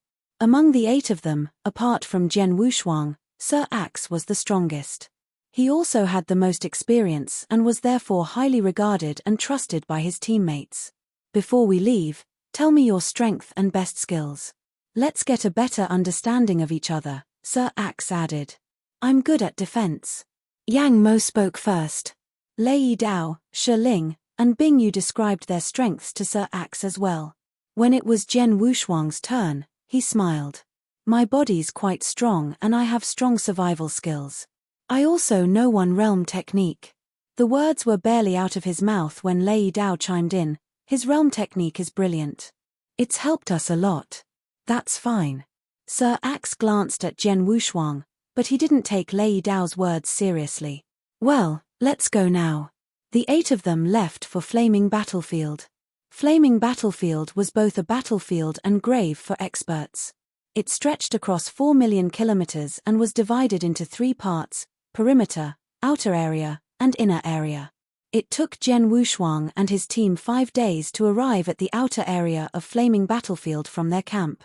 Among the 8 of them, apart from Jian Wushuang, Sir Axe was the strongest. He also had the most experience and was therefore highly regarded and trusted by his teammates. Before we leave, tell me your strength and best skills. Let's get a better understanding of each other, Sir Axe added. I'm good at defense. Yang Mo spoke first. Lei Dao, Shi Ling, and Bing Yu described their strengths to Sir Axe as well. When it was Jian Wushuang's turn, he smiled. My body's quite strong and I have strong survival skills. I also know one realm technique. The words were barely out of his mouth when Lei Dao chimed in. His realm technique is brilliant. It's helped us a lot. That's fine. Sir Axe glanced at Jian Wushuang, but he didn't take Lei Dao's words seriously. Well, let's go now. The 8 of them left for Flaming Battlefield. Flaming Battlefield was both a battlefield and grave for experts. It stretched across 4 million kilometers and was divided into 3 parts: perimeter, outer area, and inner area. It took Jian Wushuang and his team 5 days to arrive at the outer area of Flaming Battlefield from their camp.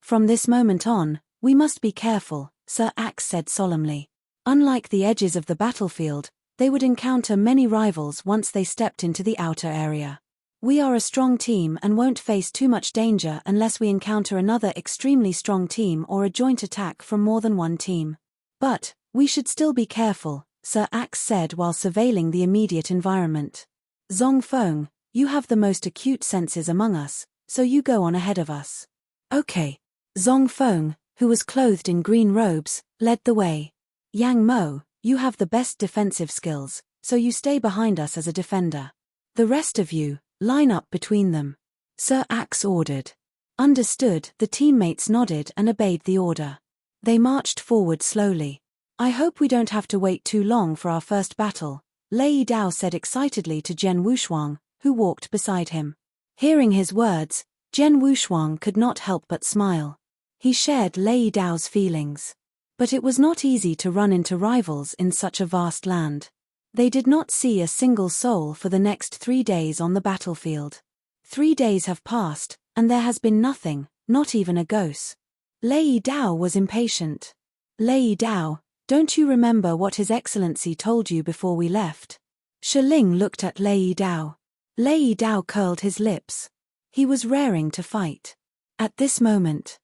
From this moment on, we must be careful, Sir Axe said solemnly. Unlike the edges of the battlefield, they would encounter many rivals once they stepped into the outer area. We are a strong team and won't face too much danger unless we encounter another extremely strong team or a joint attack from more than one team. But, we should still be careful, Sir Axe said while surveilling the immediate environment. Zong Feng, you have the most acute senses among us, so you go on ahead of us. Okay. Zong Feng, who was clothed in green robes, led the way. Yang Mo, you have the best defensive skills, so you stay behind us as a defender. The rest of you, line up between them. Sir Axe ordered. Understood, the teammates nodded and obeyed the order. They marched forward slowly. I hope we don't have to wait too long for our first battle, Lei Dao said excitedly to Jian Wushuang, who walked beside him. Hearing his words, Jian Wushuang could not help but smile. He shared Lei Dao's feelings. But it was not easy to run into rivals in such a vast land. They did not see a single soul for the next 3 days on the battlefield. 3 days have passed, and there has been nothing, not even a ghost. Lei Dao was impatient. Lei Dao, don't you remember what His Excellency told you before we left? Shi Ling looked at Lei Dao. Lei Dao curled his lips. He was raring to fight. At this moment,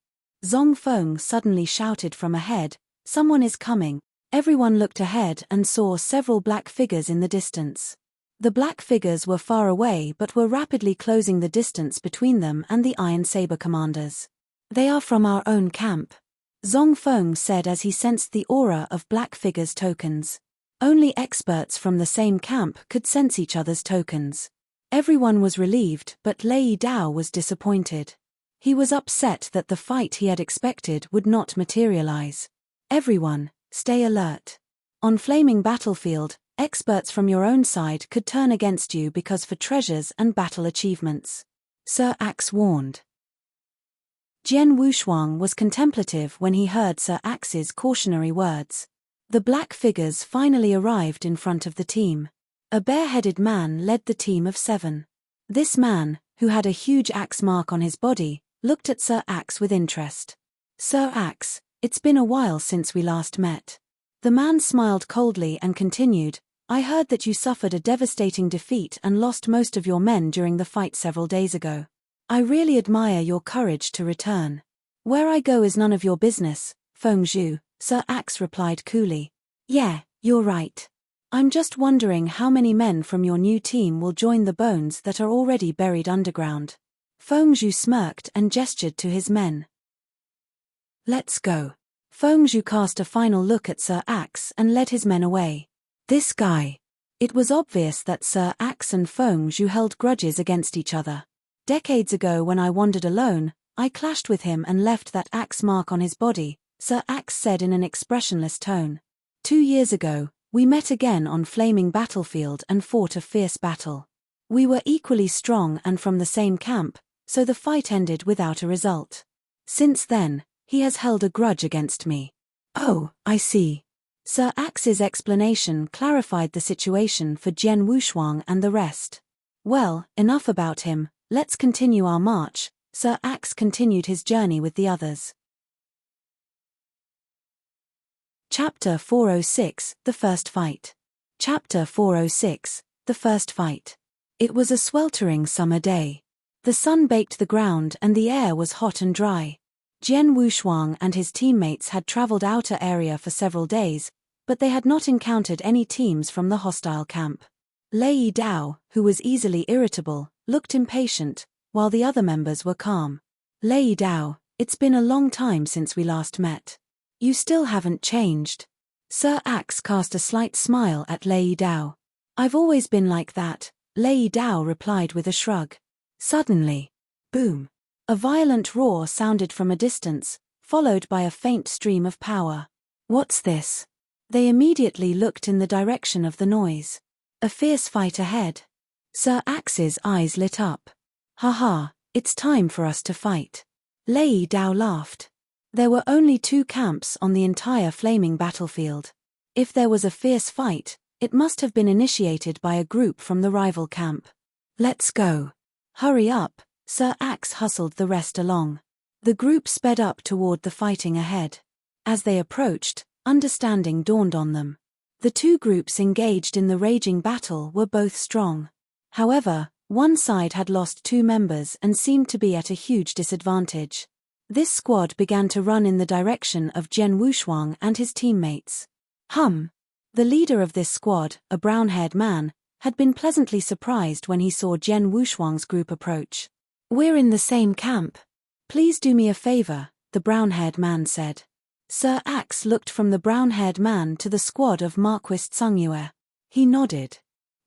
Zong Feng suddenly shouted from ahead, "Someone is coming." Everyone looked ahead and saw several black figures in the distance. The black figures were far away but were rapidly closing the distance between them and the Iron Saber commanders. They are from our own camp, Zong Feng said as he sensed the aura of black figures' tokens. Only experts from the same camp could sense each other's tokens. Everyone was relieved, but Lei Dao was disappointed. He was upset that the fight he had expected would not materialize. Everyone, stay alert. On Flaming Battlefield, experts from your own side could turn against you because for treasures and battle achievements. Sir Axe warned. Jian Wushuang was contemplative when he heard Sir Axe's cautionary words. The black figures finally arrived in front of the team. A bare-headed man led the team of 7. This man, who had a huge axe mark on his body, looked at Sir Axe with interest. Sir Axe, it's been a while since we last met. The man smiled coldly and continued, I heard that you suffered a devastating defeat and lost most of your men during the fight several days ago. I really admire your courage to return. Where I go is none of your business, Feng Zhu, Sir Axe replied coolly. Yeah, you're right. I'm just wondering how many men from your new team will join the bones that are already buried underground. Feng Zhu smirked and gestured to his men. Let's go. Feng Zhu cast a final look at Sir Axe and led his men away. This guy. It was obvious that Sir Axe and Feng Zhu held grudges against each other. Decades ago when I wandered alone, I clashed with him and left that axe mark on his body, Sir Axe said in an expressionless tone. 2 years ago, we met again on Flaming Battlefield and fought a fierce battle. We were equally strong and from the same camp, so the fight ended without a result. Since then, he has held a grudge against me. Oh, I see. Sir Axe's explanation clarified the situation for Jian Wushuang and the rest. Well, enough about him, let's continue our march. Sir Axe continued his journey with the others. Chapter 406, The First Fight. Chapter 406, The First Fight. It was a sweltering summer day. The sun baked the ground and the air was hot and dry. Jian Wushuang and his teammates had traveled outer area for several days, but they had not encountered any teams from the hostile camp. Lei Dao, who was easily irritable, looked impatient, while the other members were calm. Lei Dao, it's been a long time since we last met. You still haven't changed. Sir Axe cast a slight smile at Lei Dao. I've always been like that, Lei Dao replied with a shrug. Suddenly, boom! A violent roar sounded from a distance, followed by a faint stream of power. What's this? They immediately looked in the direction of the noise. A fierce fight ahead. Sir Axe's eyes lit up. Haha, it's time for us to fight. Lei Dao laughed. There were only 2 camps on the entire flaming battlefield. If there was a fierce fight, it must have been initiated by a group from the rival camp. Let's go. Hurry up, Sir Axe hustled the rest along. The group sped up toward the fighting ahead. As they approached, understanding dawned on them. The 2 groups engaged in the raging battle were both strong. However, one side had lost 2 members and seemed to be at a huge disadvantage. This squad began to run in the direction of Jian Wushuang and his teammates. The leader of this squad, a brown-haired man, had been pleasantly surprised when he saw Jian Wushuang's group approach. We're in the same camp. Please do me a favor, the brown-haired man said. Sir Axe looked from the brown-haired man to the squad of Marquis Tsungyue. He nodded.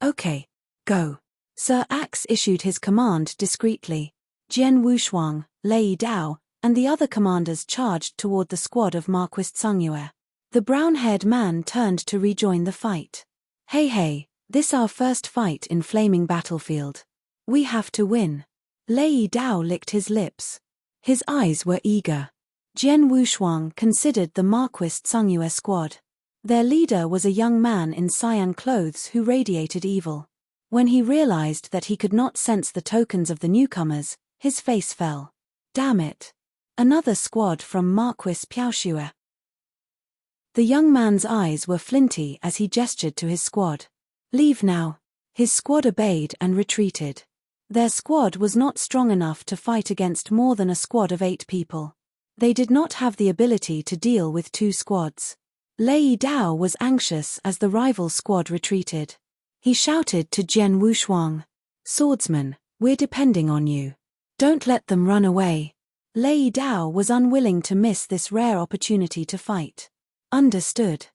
Okay, go. Sir Axe issued his command discreetly. Jian Wushuang, Lei Dao, and the other commanders charged toward the squad of Marquis Tsungyue. The brown-haired man turned to rejoin the fight. Hey, this our first fight in flaming battlefield. We have to win. Lei Dao licked his lips. His eyes were eager. Jian Wushuang considered the Marquis Tsungyue squad. Their leader was a young man in cyan clothes who radiated evil. When he realized that he could not sense the tokens of the newcomers, his face fell. Damn it. Another squad from Marquis Piaoxue. The young man's eyes were flinty as he gestured to his squad. Leave now. His squad obeyed and retreated. Their squad was not strong enough to fight against more than a squad of 8 people. They did not have the ability to deal with 2 squads. Lei Dao was anxious as the rival squad retreated. He shouted to Jian Wushuang. Swordsman, we're depending on you. Don't let them run away. Lei Dao was unwilling to miss this rare opportunity to fight. Understood.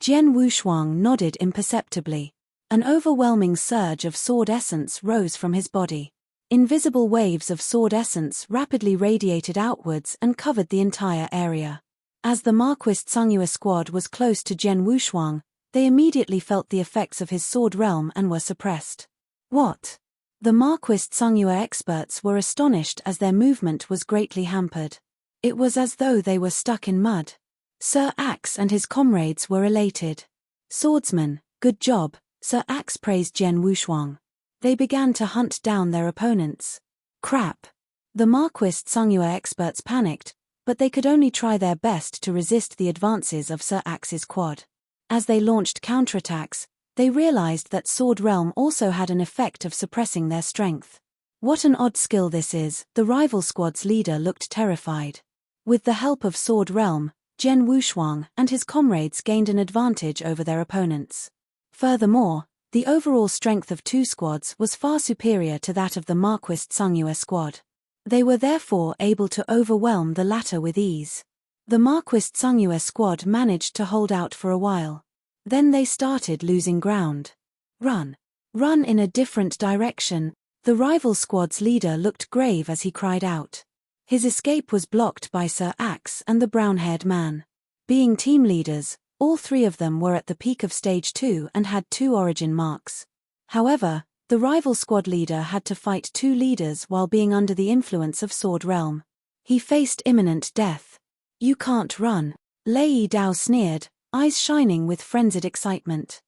Jian Wushuang nodded imperceptibly. An overwhelming surge of sword essence rose from his body. Invisible waves of sword essence rapidly radiated outwards and covered the entire area. As the Marquis Tsungyue squad was close to Jian Wushuang, they immediately felt the effects of his sword realm and were suppressed. What? The Marquis Tsungyue experts were astonished as their movement was greatly hampered. It was as though they were stuck in mud. Sir Axe and his comrades were elated. Swordsman, good job, Sir Axe praised Jian Wushuang. They began to hunt down their opponents. Crap. The Marquis Tsungyue experts panicked, but they could only try their best to resist the advances of Sir Axe's quad. As they launched counterattacks, they realized that Sword Realm also had an effect of suppressing their strength. What an odd skill this is, the rival squad's leader looked terrified. With the help of Sword Realm, Jian Wushuang and his comrades gained an advantage over their opponents. Furthermore, the overall strength of 2 squads was far superior to that of the Marquis Tsungyue squad. They were therefore able to overwhelm the latter with ease. The Marquis Tsungyue squad managed to hold out for a while. Then they started losing ground. Run. Run in a different direction. The rival squad's leader looked grave as he cried out. His escape was blocked by Sir Axe and the brown-haired man. Being team leaders, all 3 of them were at the peak of Stage 2 and had 2 origin marks. However, the rival squad leader had to fight 2 leaders while being under the influence of Sword Realm. He faced imminent death. You can't run. Lei Dao sneered, eyes shining with frenzied excitement.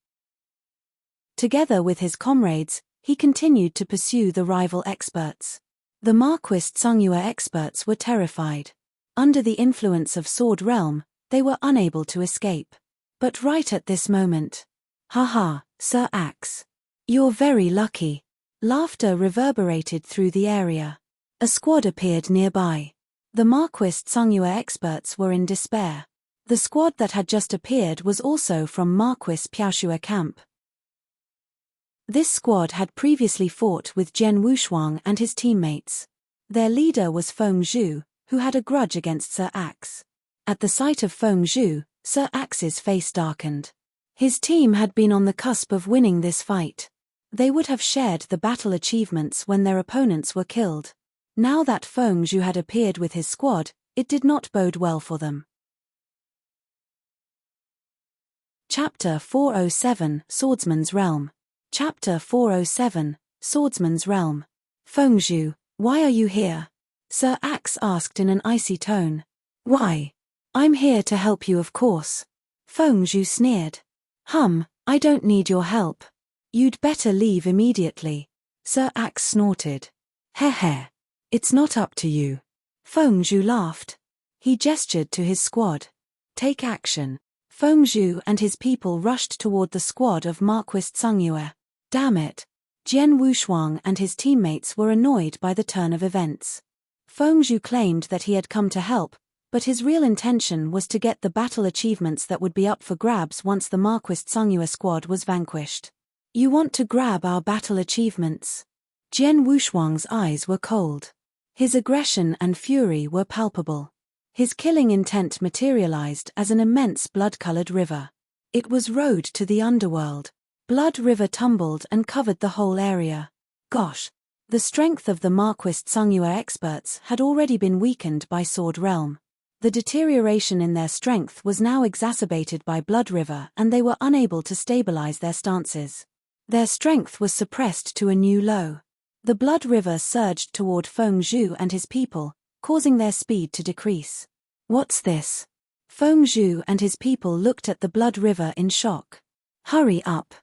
Together with his comrades, he continued to pursue the rival experts. The Marquis Tsungyue experts were terrified. Under the influence of Sword Realm, they were unable to escape. But right at this moment. Haha, Sir Axe. You're very lucky. Laughter reverberated through the area. A squad appeared nearby. The Marquis Tsungyue experts were in despair. The squad that had just appeared was also from Marquis Piaoxue camp. This squad had previously fought with Jian Wushuang and his teammates. Their leader was Feng Zhu, who had a grudge against Sir Axe. At the sight of Feng Zhu, Sir Axe's face darkened. His team had been on the cusp of winning this fight. They would have shared the battle achievements when their opponents were killed. Now that Feng Zhu had appeared with his squad, it did not bode well for them. Chapter 407, Swordsman's Realm. Chapter 407, Swordsman's Realm. Feng Zhu, why are you here? Sir Axe asked in an icy tone. Why? I'm here to help you, of course. Feng Zhu sneered. I don't need your help. You'd better leave immediately. Sir Axe snorted. Heh. It's not up to you. Feng Zhu laughed. He gestured to his squad. Take action. Feng Zhu and his people rushed toward the squad of Marquis Tsungyue. Damn it. Jian Wushuang and his teammates were annoyed by the turn of events. Feng Zhu claimed that he had come to help, but his real intention was to get the battle achievements that would be up for grabs once the Marquis Tsungyue squad was vanquished. You want to grab our battle achievements? Jian Wushuang's eyes were cold. His aggression and fury were palpable. His killing intent materialized as an immense blood-colored river. It was road to the underworld. Blood River tumbled and covered the whole area. Gosh! The strength of the Marquis Tsungyue experts had already been weakened by Sword Realm. The deterioration in their strength was now exacerbated by Blood River, and they were unable to stabilize their stances. Their strength was suppressed to a new low. The Blood River surged toward Feng Zhu and his people, causing their speed to decrease. What's this? Feng Zhu and his people looked at the Blood River in shock. Hurry up.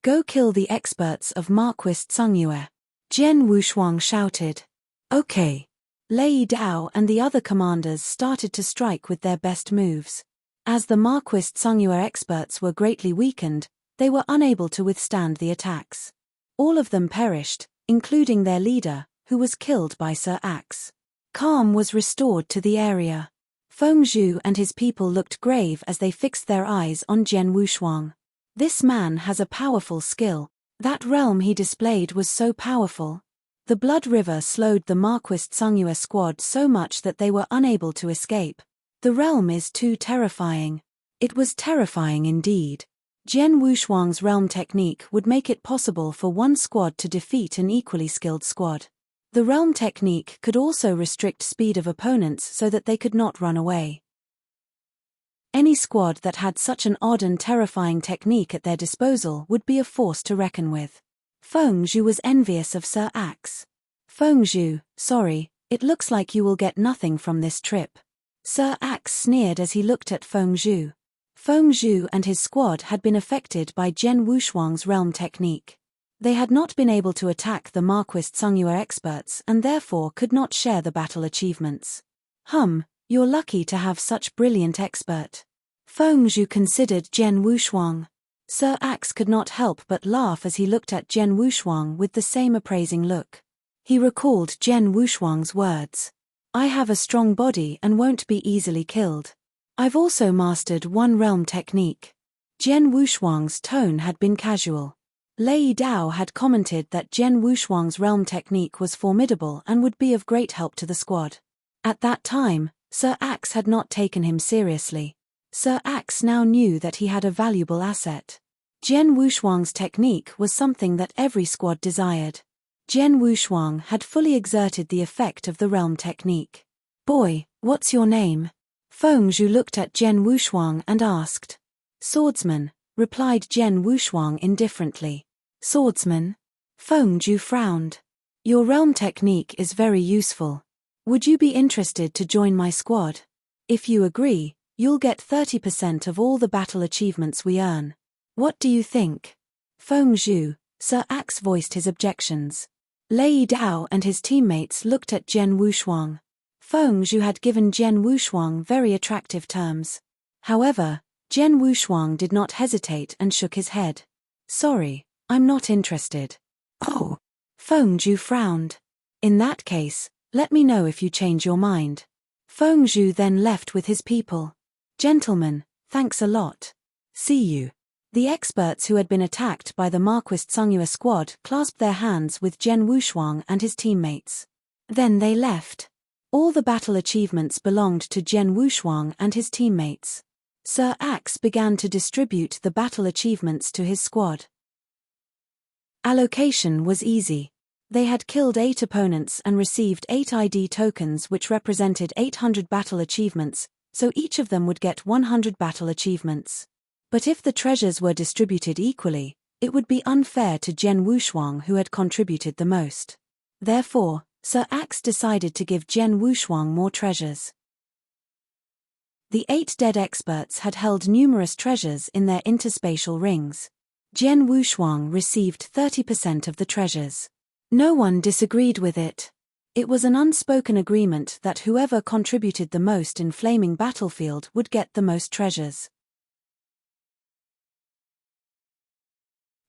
Go kill the experts of Marquis Tsungyue. Jian Wushuang shouted. Okay. Lei Dao and the other commanders started to strike with their best moves. As the Marquis Tsungyue experts were greatly weakened, they were unable to withstand the attacks. All of them perished, including their leader, who was killed by Sir Axe. Calm was restored to the area. Feng Zhu and his people looked grave as they fixed their eyes on Jian Wushuang. This man has a powerful skill. That realm he displayed was so powerful. The Blood River slowed the Marquis Tsungyue squad so much that they were unable to escape. The realm is too terrifying. It was terrifying indeed. Jian Wushuang's realm technique would make it possible for one squad to defeat an equally skilled squad. The realm technique could also restrict speed of opponents so that they could not run away. Any squad that had such an odd and terrifying technique at their disposal would be a force to reckon with. Feng Zhu was envious of Sir Axe. Feng Zhu, sorry, it looks like you will get nothing from this trip. Sir Axe sneered as he looked at Feng Zhu. Feng Zhu and his squad had been affected by Jian Wushuang's realm technique. They had not been able to attack the Marquis Tsungyue experts and therefore could not share the battle achievements. You're lucky to have such brilliant expert. Feng Zhu considered Jian Wushuang. Sir Axe could not help but laugh as he looked at Jian Wushuang with the same appraising look. He recalled Jian Wushuang's words. I have a strong body and won't be easily killed. I've also mastered one realm technique. Jian Wushuang's tone had been casual. Lei Dao had commented that Jian Wushuang's realm technique was formidable and would be of great help to the squad. At that time, Sir Axe had not taken him seriously. Sir Axe now knew that he had a valuable asset. Jian Wushuang's technique was something that every squad desired. Jian Wushuang had fully exerted the effect of the realm technique. Boy, what's your name? Feng Zhu looked at Jian Wushuang and asked. Swordsman, replied Jian Wushuang indifferently. Swordsman? Feng Zhu frowned. Your realm technique is very useful. Would you be interested to join my squad? If you agree, you'll get 30% of all the battle achievements we earn. What do you think? Feng Zhu, Sir Axe voiced his objections. Lei Dao and his teammates looked at Jian Wushuang. Feng Zhu had given Jian Wushuang very attractive terms. However, Jian Wushuang did not hesitate and shook his head. Sorry, I'm not interested. Oh. Feng Zhu frowned. In that case, let me know if you change your mind. Feng Zhu then left with his people. Gentlemen, thanks a lot. See you. The experts who had been attacked by the Marquist Tsungyue squad clasped their hands with Jian Wushuang and his teammates. Then they left. All the battle achievements belonged to Jian Wushuang and his teammates. Sir Axe began to distribute the battle achievements to his squad. Allocation was easy. They had killed 8 opponents and received 8 ID tokens which represented 800 battle achievements, so each of them would get 100 battle achievements. But if the treasures were distributed equally, it would be unfair to Jian Wushuang who had contributed the most. Therefore, Sir Axe decided to give Jian Wushuang more treasures. The 8 dead experts had held numerous treasures in their interspatial rings. Jian Wushuang received 30% of the treasures. No one disagreed with it. It was an unspoken agreement that whoever contributed the most in Flaming Battlefield would get the most treasures.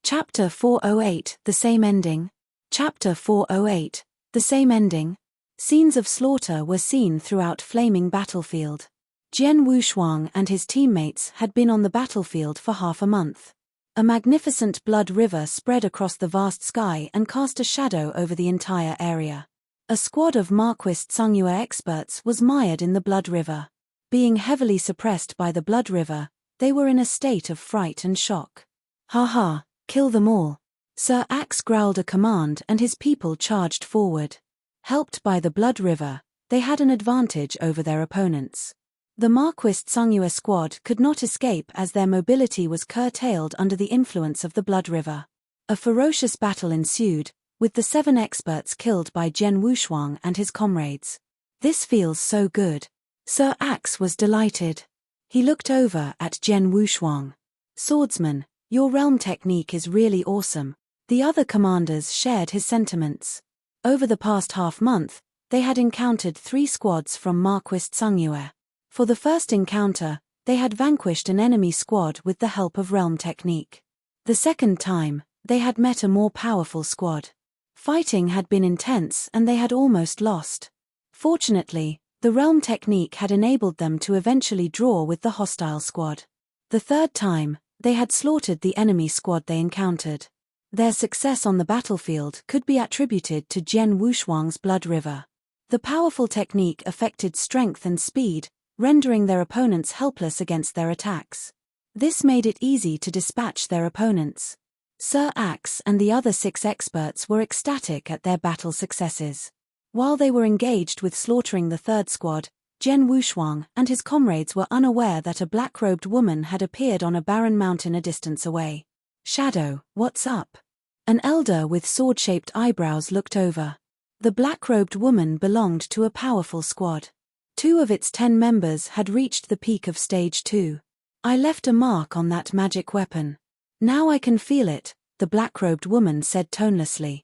Chapter 408, The Same Ending. Chapter 408, The Same Ending. Scenes of slaughter were seen throughout Flaming Battlefield. Jian Wushuang and his teammates had been on the battlefield for half a month. A magnificent blood river spread across the vast sky and cast a shadow over the entire area. A squad of Marquist Tsungyue experts was mired in the blood river. Being heavily suppressed by the blood river, they were in a state of fright and shock. Ha ha, kill them all. Sir Axe growled a command and his people charged forward. Helped by the blood river, they had an advantage over their opponents. The Marquist Tsungyue squad could not escape as their mobility was curtailed under the influence of the blood river. A ferocious battle ensued, with the 7 experts killed by Jian Wushuang and his comrades. This feels so good. Sir Axe was delighted. He looked over at Jian Wushuang. Swordsman, your realm technique is really awesome. The other commanders shared his sentiments. Over the past half-month, they had encountered 3 squads from Marquist Tsungyue. For the first encounter, they had vanquished an enemy squad with the help of realm technique. The second time, they had met a more powerful squad. Fighting had been intense and they had almost lost. Fortunately, the realm technique had enabled them to eventually draw with the hostile squad. The third time, they had slaughtered the enemy squad they encountered. Their success on the battlefield could be attributed to Jian Wushuang's blood river. The powerful technique affected strength and speed, rendering their opponents helpless against their attacks. This made it easy to dispatch their opponents. Sir Axe and the other 6 experts were ecstatic at their battle successes. While they were engaged with slaughtering the third squad, Jian Wushuang and his comrades were unaware that a black-robed woman had appeared on a barren mountain a distance away. Shadow, what's up? An elder with sword-shaped eyebrows looked over. The black-robed woman belonged to a powerful squad. 2 of its 10 members had reached the peak of Stage 2. I left a mark on that magic weapon. Now I can feel it, the black-robed woman said tonelessly.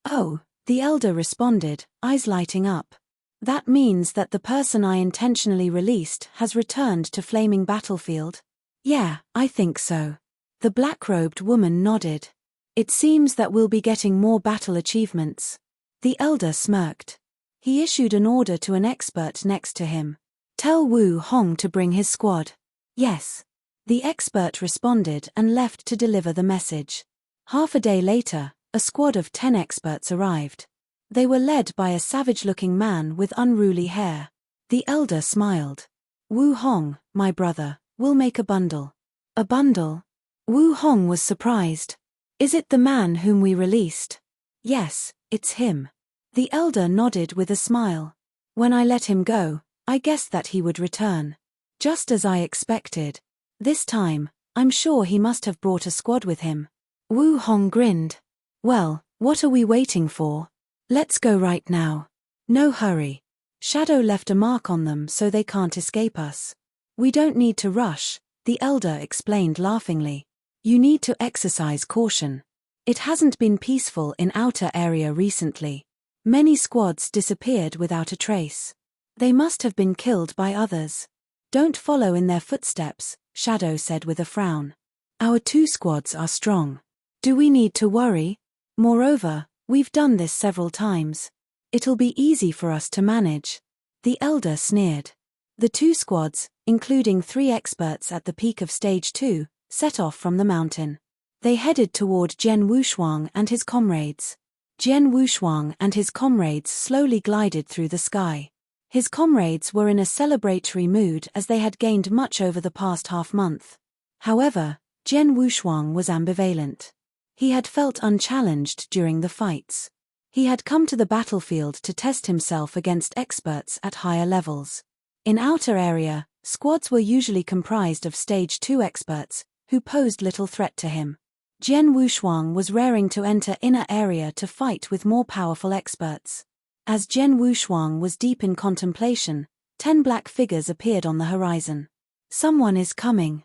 Oh, the elder responded, eyes lighting up. That means that the person I intentionally released has returned to Flaming Battlefield? Yeah, I think so. The black-robed woman nodded. It seems that we'll be getting more battle achievements. The elder smirked. He issued an order to an expert next to him. Tell Wu Hong to bring his squad. Yes. The expert responded and left to deliver the message. Half a day later, a squad of 10 experts arrived. They were led by a savage-looking man with unruly hair. The elder smiled. Wu Hong, my brother, will make a bundle. A bundle? Wu Hong was surprised. Is it the man whom we released? Yes, it's him. The elder nodded with a smile. When I let him go, I guessed that he would return. Just as I expected. This time, I'm sure he must have brought a squad with him. Wu Hong grinned. Well, what are we waiting for? Let's go right now. No hurry. Shadow left a mark on them so they can't escape us. We don't need to rush, the elder explained laughingly. You need to exercise caution. It hasn't been peaceful in outer area recently. Many squads disappeared without a trace. They must have been killed by others. Don't follow in their footsteps, Shadow said with a frown. Our 2 squads are strong. Do we need to worry? Moreover, we've done this several times. It'll be easy for us to manage. The elder sneered. The 2 squads, including 3 experts at the peak of stage 2, set off from the mountain. They headed toward Jian Wushuang and his comrades. Jian Wushuang and his comrades slowly glided through the sky. His comrades were in a celebratory mood as they had gained much over the past half-month. However, Jian Wushuang was ambivalent. He had felt unchallenged during the fights. He had come to the battlefield to test himself against experts at higher levels. In outer area, squads were usually comprised of stage 2 experts, who posed little threat to him. Jian Wushuang was raring to enter inner area to fight with more powerful experts. As Jian Wushuang was deep in contemplation, 10 black figures appeared on the horizon. Someone is coming.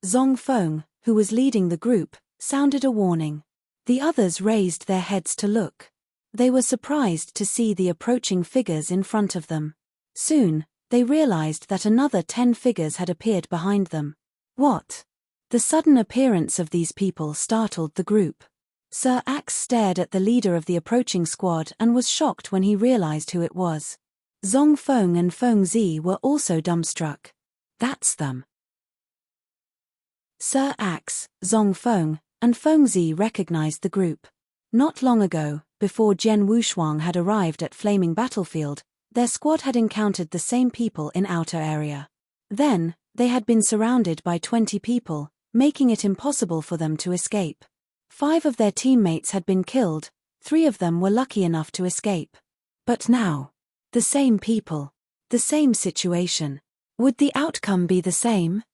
Zong Feng, who was leading the group, sounded a warning. The others raised their heads to look. They were surprised to see the approaching figures in front of them. Soon, they realized that another 10 figures had appeared behind them. What? The sudden appearance of these people startled the group. Sir Axe stared at the leader of the approaching squad and was shocked when he realized who it was. Zong Feng and Feng Zi were also dumbstruck. That's them. Sir Axe, Zong Feng, and Feng Zi recognized the group. Not long ago, before Jian Wushuang had arrived at Flaming Battlefield, their squad had encountered the same people in outer area. Then, they had been surrounded by 20 people, making it impossible for them to escape. 5 of their teammates had been killed, 3 of them were lucky enough to escape. But now, the same people, the same situation. Would the outcome be the same?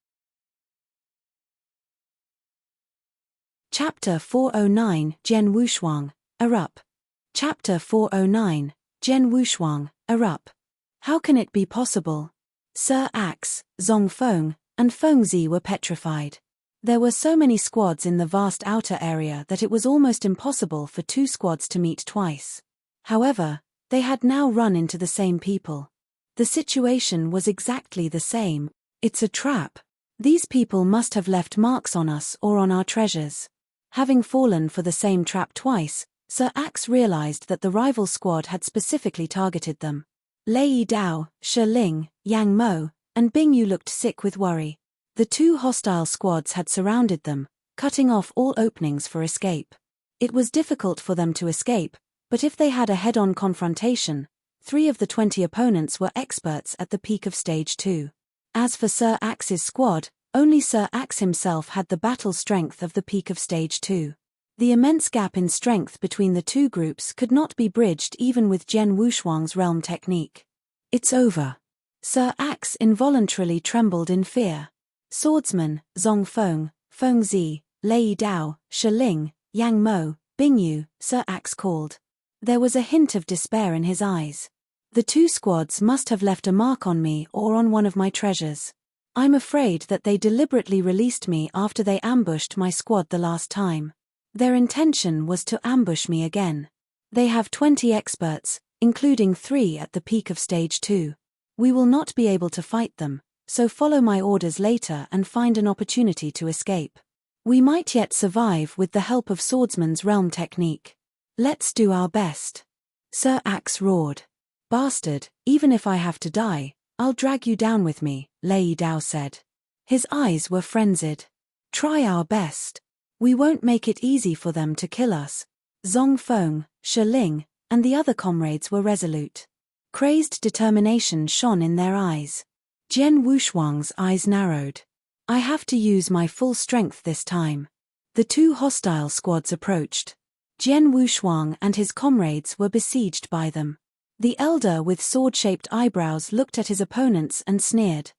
Chapter 409, Jian Wushuang, Erupt. Chapter 409, Jian Wushuang, Erupt. How can it be possible? Sir Axe, Zong Feng, and Feng Zi were petrified. There were so many squads in the vast outer area that it was almost impossible for 2 squads to meet twice. However, they had now run into the same people. The situation was exactly the same. It's a trap. These people must have left marks on us or on our treasures. Having fallen for the same trap twice, Sir Axe realized that the rival squad had specifically targeted them. Lei Dao, Shi Ling, Yang Mo, and Bing Yu looked sick with worry. The 2 hostile squads had surrounded them, cutting off all openings for escape. It was difficult for them to escape, but if they had a head-on confrontation, 3 of the 20 opponents were experts at the peak of stage 2. As for Sir Axe's squad, only Sir Axe himself had the battle strength of the peak of stage 2. The immense gap in strength between the 2 groups could not be bridged even with Jian Wushuang's realm technique. It's over. Sir Axe involuntarily trembled in fear. Swordsman, Zong Feng, Feng Zi, Lei Dao, Shi Ling, Yang Mo, Bing Yu, Sir Axe called. There was a hint of despair in his eyes. The 2 squads must have left a mark on me or on one of my treasures. I'm afraid that they deliberately released me after they ambushed my squad the last time. Their intention was to ambush me again. They have 20 experts, including 3 at the peak of stage 2. We will not be able to fight them, so follow my orders later and find an opportunity to escape. We might yet survive with the help of Swordsman's realm technique. Let's do our best. Sir Axe roared. Bastard, even if I have to die, I'll drag you down with me, Lei Dao said. His eyes were frenzied. Try our best. We won't make it easy for them to kill us. Zong Feng, Shi Ling, and the other comrades were resolute. Crazed determination shone in their eyes. Jian Wushuang's eyes narrowed. I have to use my full strength this time. The 2 hostile squads approached. Jian Wushuang and his comrades were besieged by them. The elder with sword-shaped eyebrows looked at his opponents and sneered.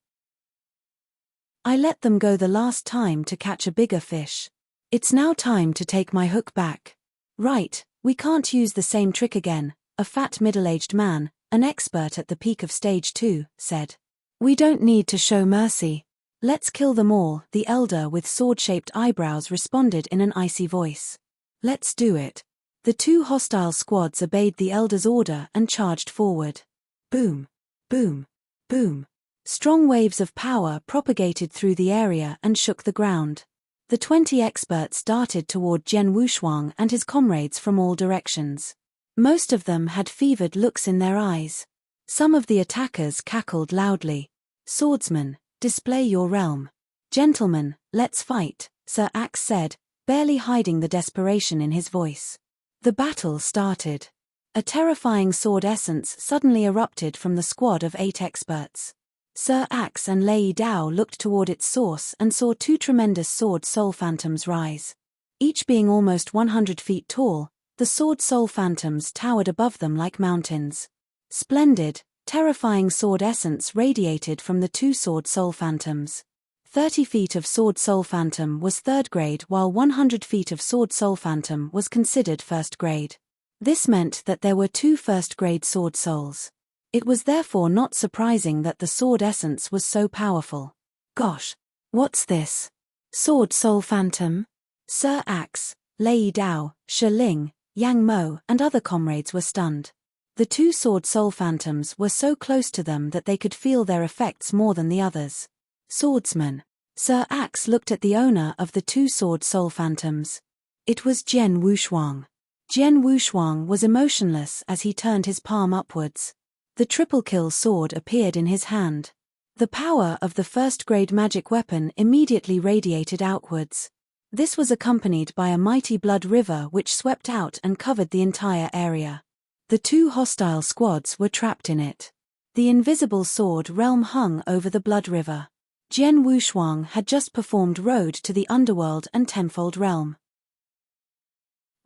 I let them go the last time to catch a bigger fish. It's now time to take my hook back. Right, we can't use the same trick again, a fat middle-aged man, an expert at the peak of stage 2, said. We don't need to show mercy. Let's kill them all, the elder with sword-shaped eyebrows responded in an icy voice. Let's do it. The 2 hostile squads obeyed the elder's order and charged forward. Boom, boom, boom. Strong waves of power propagated through the area and shook the ground. The 20 experts darted toward Jian Wushuang and his comrades from all directions. Most of them had fevered looks in their eyes. Some of the attackers cackled loudly. "Swordsman, display your realm. Gentlemen, let's fight," Sir Axe said, barely hiding the desperation in his voice. The battle started. A terrifying sword essence suddenly erupted from the squad of 8 experts. Sir Axe and Lei Dao looked toward its source and saw 2 tremendous sword soul phantoms rise. Each being almost 100 feet tall, the sword soul phantoms towered above them like mountains. Splendid, terrifying sword essence radiated from the 2 sword soul phantoms. 30 feet of sword soul phantom was 3rd grade, while 100 feet of sword soul phantom was considered 1st grade. This meant that there were 2 1st-grade sword souls. It was therefore not surprising that the sword essence was so powerful. "Gosh! What's this? Sword soul phantom?" Sir Axe, Lei Dao, Shi Ling, Yang Mo and other comrades were stunned. The 2 sword soul phantoms were so close to them that they could feel their effects more than the others. "Swordsman." Sir Axe looked at the owner of the 2 sword soul phantoms. It was Jian Wushuang. Jian Wushuang was emotionless as he turned his palm upwards. The triple kill sword appeared in his hand. The power of the 1st-grade magic weapon immediately radiated outwards. This was accompanied by a mighty blood river which swept out and covered the entire area. The 2 hostile squads were trapped in it. The invisible sword realm hung over the blood river. Jian Wushuang had just performed Road to the Underworld and Tenfold Realm.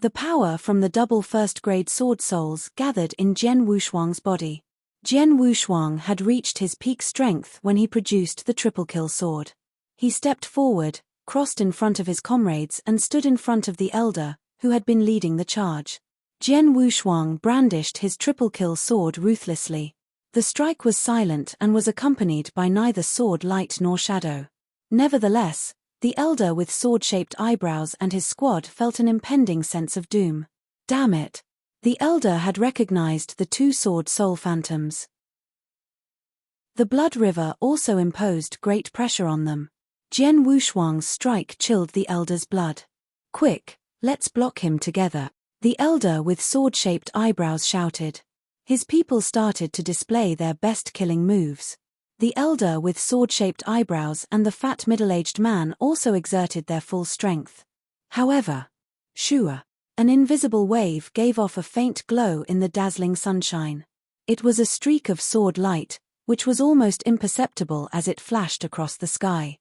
The power from the double 1st-grade sword souls gathered in Jian Wushuang's body. Jian Wushuang had reached his peak strength when he produced the triple kill sword. He stepped forward, crossed in front of his comrades and stood in front of the elder, who had been leading the charge. Jian Wushuang brandished his triple kill sword ruthlessly. The strike was silent and was accompanied by neither sword light nor shadow. Nevertheless, the elder with sword-shaped eyebrows and his squad felt an impending sense of doom. Damn it! The elder had recognized the 2 sword soul phantoms. The blood river also imposed great pressure on them. Jian Wushuang's strike chilled the elder's blood. "Quick, let's block him together," the elder with sword-shaped eyebrows shouted. His people started to display their best killing moves. The elder with sword-shaped eyebrows and the fat middle-aged man also exerted their full strength. However, shua! An invisible wave gave off a faint glow in the dazzling sunshine. It was a streak of sword light, which was almost imperceptible as it flashed across the sky.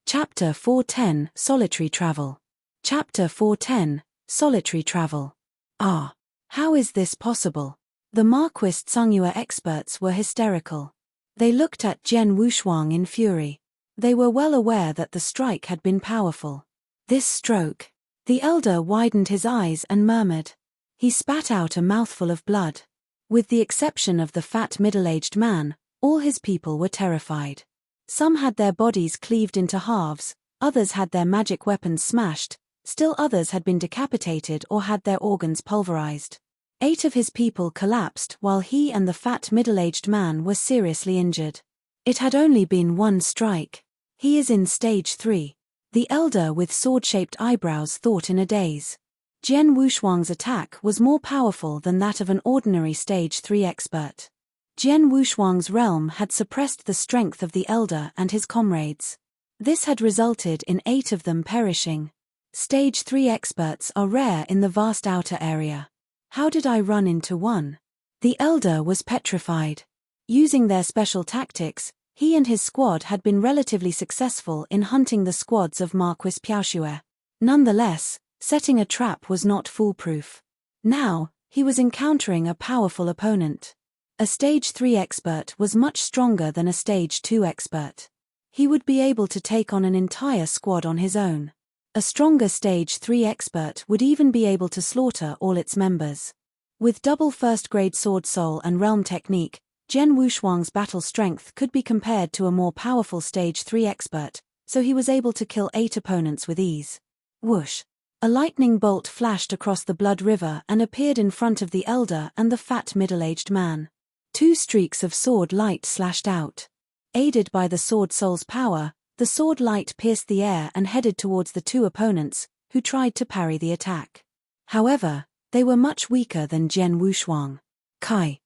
Chapter 410 Solitary Travel. Chapter 410 Solitary Travel. Ah! How is this possible? The Marquis Tsungyue experts were hysterical. They looked at Jian Wushuang in fury. They were well aware that the strike had been powerful. This stroke. The elder widened his eyes and murmured. He spat out a mouthful of blood. With the exception of the fat middle-aged man, all his people were terrified. Some had their bodies cleaved into halves, others had their magic weapons smashed, still others had been decapitated or had their organs pulverized. 8 of his people collapsed while he and the fat middle-aged man were seriously injured. It had only been 1 strike. He is in stage 3. The elder with sword-shaped eyebrows thought in a daze. Jian Wushuang's attack was more powerful than that of an ordinary stage 3 expert. Jian Wushuang's realm had suppressed the strength of the elder and his comrades. This had resulted in 8 of them perishing. Stage 3 experts are rare in the vast outer area. How did I run into one? The elder was petrified. Using their special tactics, he and his squad had been relatively successful in hunting the squads of Marquis Piaoxue. Nonetheless, setting a trap was not foolproof. Now, he was encountering a powerful opponent. A stage 3 expert was much stronger than a stage 2 expert. He would be able to take on an entire squad on his own. A stronger stage 3 expert would even be able to slaughter all its members. With double 1st-grade sword soul and realm technique, Jian Wushuang's battle strength could be compared to a more powerful stage 3 expert, so he was able to kill 8 opponents with ease. Whoosh! A lightning bolt flashed across the blood river and appeared in front of the elder and the fat middle-aged man. 2 streaks of sword light slashed out. Aided by the sword soul's power, the sword light pierced the air and headed towards the 2 opponents, who tried to parry the attack. However, they were much weaker than Jian Wushuang. Kai.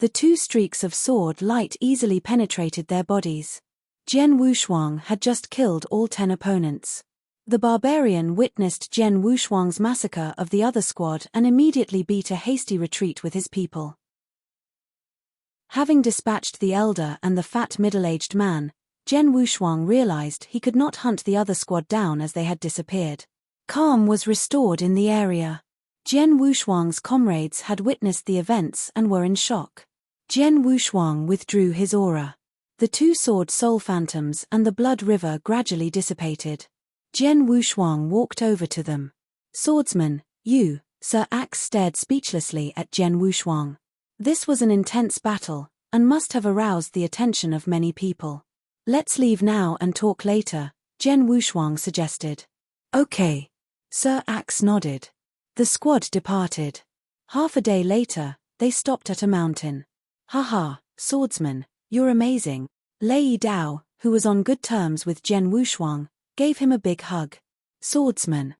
The 2 streaks of sword light easily penetrated their bodies. Jian Wushuang had just killed all 10 opponents. The barbarian witnessed Jian Wushuang's massacre of the other squad and immediately beat a hasty retreat with his people. Having dispatched the elder and the fat middle-aged man, Jian Wushuang realized he could not hunt the other squad down as they had disappeared. Calm was restored in the area. Jian Wushuang's comrades had witnessed the events and were in shock. Jian Wushuang withdrew his aura. The 2 sword soul phantoms and the blood river gradually dissipated. Jian Wushuang walked over to them. Swordsman, you, Sir Axe stared speechlessly at Jian Wushuang. This was an intense battle, and must have aroused the attention of many people. Let's leave now and talk later, Jian Wushuang suggested. Okay. Sir Axe nodded. The squad departed. Half a day later, they stopped at a mountain. Haha, swordsman, you're amazing. Lei Dao, who was on good terms with Jian Wushuang, gave him a big hug. Swordsman.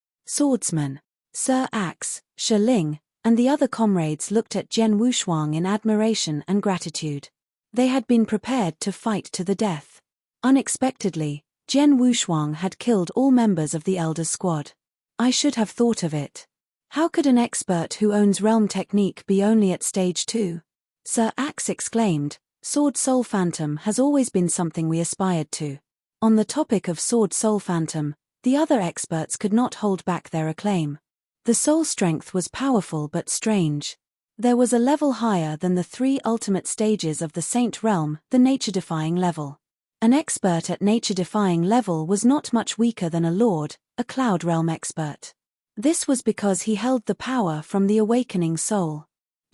Sir Axe, Shi Ling, and the other comrades looked at Jian Wushuang in admiration and gratitude. They had been prepared to fight to the death. Unexpectedly, Jian Wushuang had killed all members of the Elder's squad. I should have thought of it. How could an expert who owns realm technique be only at stage 2? Sir Axe exclaimed, Sword Soul Phantom has always been something we aspired to. On the topic of Sword Soul Phantom, the other experts could not hold back their acclaim. The soul strength was powerful but strange. There was a level higher than the 3 ultimate stages of the Saint Realm, the nature-defying level. An expert at nature-defying level was not much weaker than a lord, a Cloud Realm expert. This was because he held the power from the awakening soul.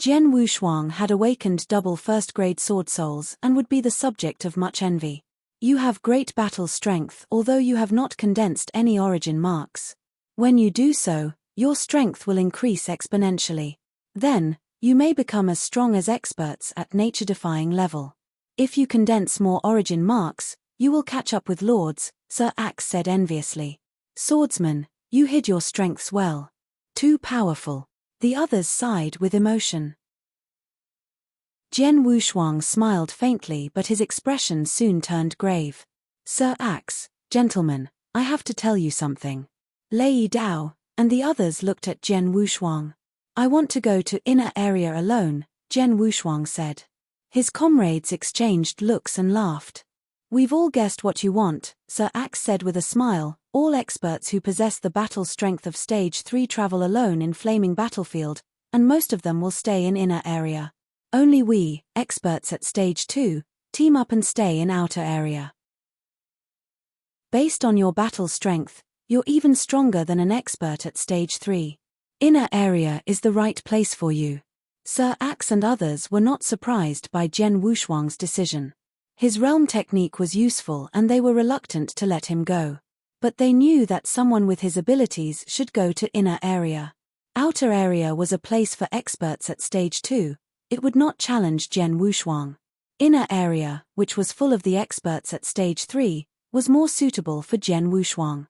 Jian Wushuang had awakened double first-grade sword souls and would be the subject of much envy. You have great battle strength although you have not condensed any origin marks. When you do so, your strength will increase exponentially. Then, you may become as strong as experts at nature-defying level. If you condense more origin marks, you will catch up with lords, Sir Axe said enviously. Swordsman, you hid your strengths well. Too powerful. The others sighed with emotion. Jian Wushuang smiled faintly but his expression soon turned grave. Sir Axe, gentlemen, I have to tell you something. Lei Dao, and the others looked at Jian Wushuang. I want to go to inner area alone, Jian Wushuang said. His comrades exchanged looks and laughed. We've all guessed what you want, Sir Axe said with a smile. All experts who possess the battle strength of stage 3 travel alone in flaming battlefield, and most of them will stay in inner area. Only we, experts at stage 2, team up and stay in outer area. Based on your battle strength, you're even stronger than an expert at stage 3. Inner area is the right place for you. Sir Axe and others were not surprised by Jian Wushuang's decision. His realm technique was useful and they were reluctant to let him go. But they knew that someone with his abilities should go to inner area. Outer area was a place for experts at stage 2, it would not challenge Jian Wushuang. Inner area, which was full of the experts at stage 3, was more suitable for Jian Wushuang.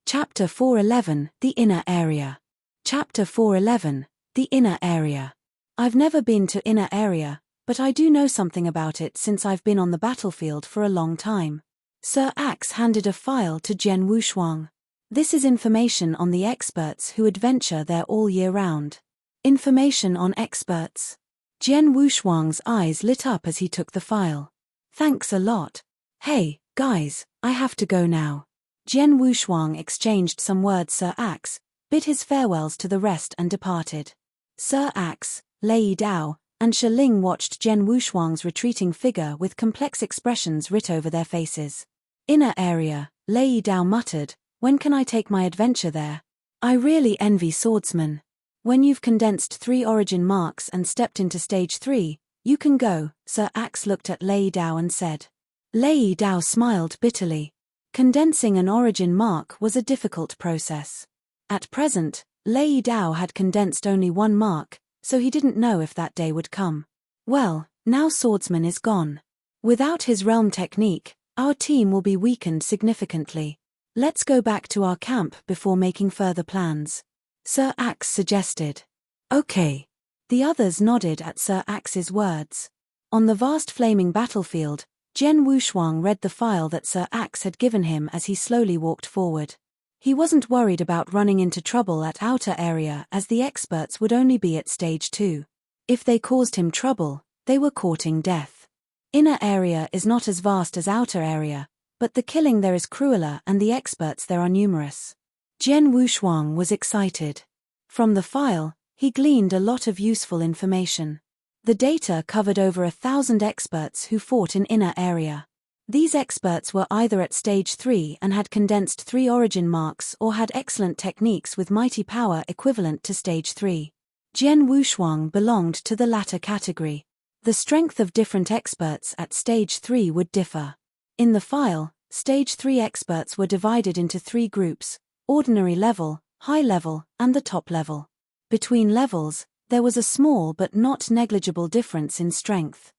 Chapter 411, The Inner Area. Chapter 411, The Inner Area. I've never been to inner area, but I do know something about it since I've been on the battlefield for a long time. Sir Axe handed a file to Jian Wushuang. This is information on the experts who adventure there all year round. Information on experts. Jian Wushuang's eyes lit up as he took the file. Thanks a lot. Hey, guys, I have to go now. Jian Wushuang exchanged some words. Sir Axe bid his farewells to the rest and departed. Sir Axe, Lei Dao, and Shi Ling watched Jian Wushuang's retreating figure with complex expressions writ over their faces. Inner area, Lei Dao muttered, when can I take my adventure there? I really envy swordsmen. When you've condensed 3 origin marks and stepped into stage 3, you can go, Sir Axe looked at Lei Dao and said. Lei Dao smiled bitterly. Condensing an origin mark was a difficult process. At present, Lei Dao had condensed only one mark, so he didn't know if that day would come. Well, now Swordsman is gone. Without his realm technique, our team will be weakened significantly. Let's go back to our camp before making further plans. Sir Axe suggested. Okay. The others nodded at Sir Axe's words. On the vast flaming battlefield, Jian Wushuang read the file that Sir Axe had given him as he slowly walked forward. He wasn't worried about running into trouble at outer area as the experts would only be at stage 2. If they caused him trouble, they were courting death. Inner area is not as vast as outer area, but the killing there is crueler and the experts there are numerous. Jian Wushuang was excited. From the file, he gleaned a lot of useful information. The data covered over 1,000 experts who fought in inner area. These experts were either at stage 3 and had condensed 3 origin marks or had excellent techniques with mighty power equivalent to stage 3. Jian Wushuang belonged to the latter category. The strength of different experts at stage 3 would differ. In the file, stage 3 experts were divided into 3 groups: ordinary level, high level, and the top level. Between levels, there was a small but not negligible difference in strength.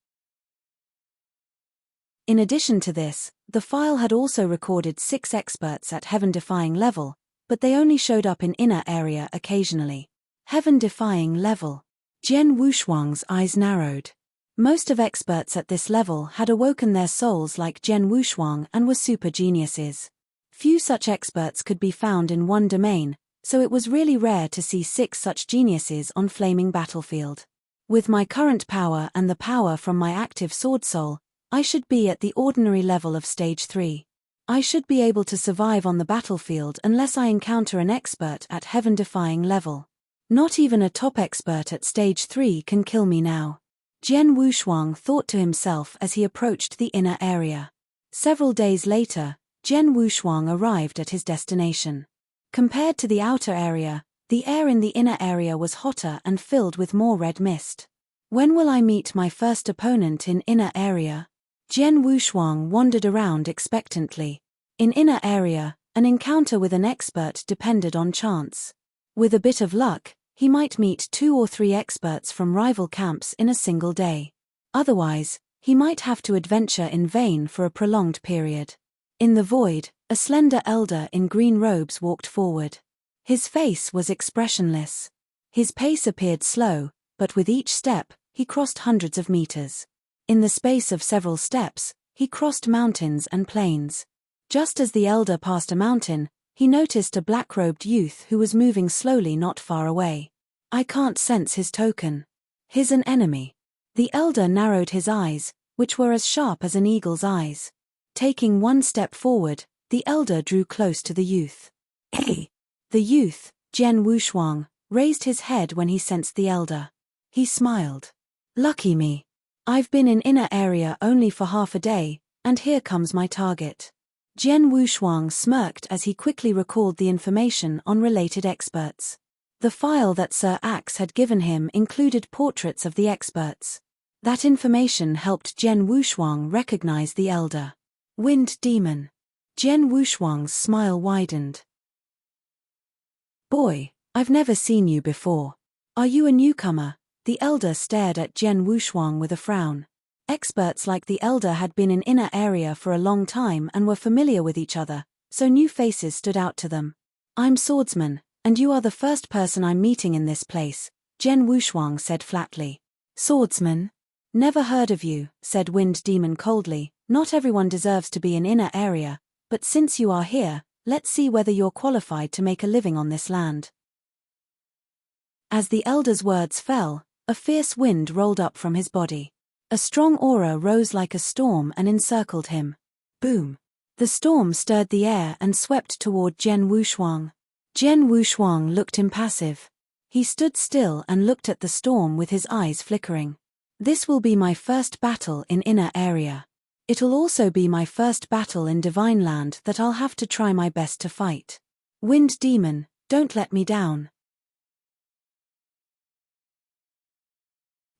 In addition to this, the file had also recorded 6 experts at heaven-defying level, but they only showed up in inner area occasionally. Heaven-defying level. Jian Wushuang's eyes narrowed. Most of experts at this level had awoken their souls like Jian Wushuang and were super geniuses. Few such experts could be found in one domain, so it was really rare to see 6 such geniuses on flaming battlefield. With my current power and the power from my active sword soul, I should be at the ordinary level of stage 3. I should be able to survive on the battlefield unless I encounter an expert at heaven-defying level. Not even a top expert at stage 3 can kill me now. Jian Wushuang thought to himself as he approached the inner area. Several days later, Jian Wushuang arrived at his destination. Compared to the outer area, the air in the inner area was hotter and filled with more red mist. When will I meet my first opponent in inner area? Jian Wushuang wandered around expectantly. In inner area, an encounter with an expert depended on chance. With a bit of luck, he might meet 2 or 3 experts from rival camps in a single day. Otherwise, he might have to adventure in vain for a prolonged period. In the void, a slender elder in green robes walked forward. His face was expressionless. His pace appeared slow, but with each step, he crossed hundreds of meters. In the space of several steps, he crossed mountains and plains. Just as the elder passed a mountain, he noticed a black-robed youth who was moving slowly not far away. I can't sense his token. He's an enemy. The elder narrowed his eyes, which were as sharp as an eagle's eyes. Taking one step forward, the elder drew close to the youth. Hey! The youth, Jian Wushuang, raised his head when he sensed the elder. He smiled. Lucky me. I've been in inner area only for half a day, and here comes my target. Jian Wushuang smirked as he quickly recalled the information on related experts. The file that Sir Axe had given him included portraits of the experts. That information helped Jian Wushuang recognize the elder. Wind Demon. Jian Wushuang's smile widened. Boy, I've never seen you before. Are you a newcomer? The elder stared at Jian Wushuang with a frown. Experts like the elder had been in inner area for a long time and were familiar with each other, so new faces stood out to them. I'm Swordsman, and you are the first person I'm meeting in this place, Jian Wushuang said flatly. Swordsman? Never heard of you, said Wind Demon coldly. Not everyone deserves to be in inner area, but since you are here, let's see whether you're qualified to make a living on this land. As the elder's words fell, a fierce wind rolled up from his body. A strong aura rose like a storm and encircled him. Boom! The storm stirred the air and swept toward Jian Wushuang. Jian Wushuang looked impassive. He stood still and looked at the storm with his eyes flickering. This will be my first battle in inner area. It'll also be my first battle in Divine Land that I'll have to try my best to fight. Wind Demon, don't let me down.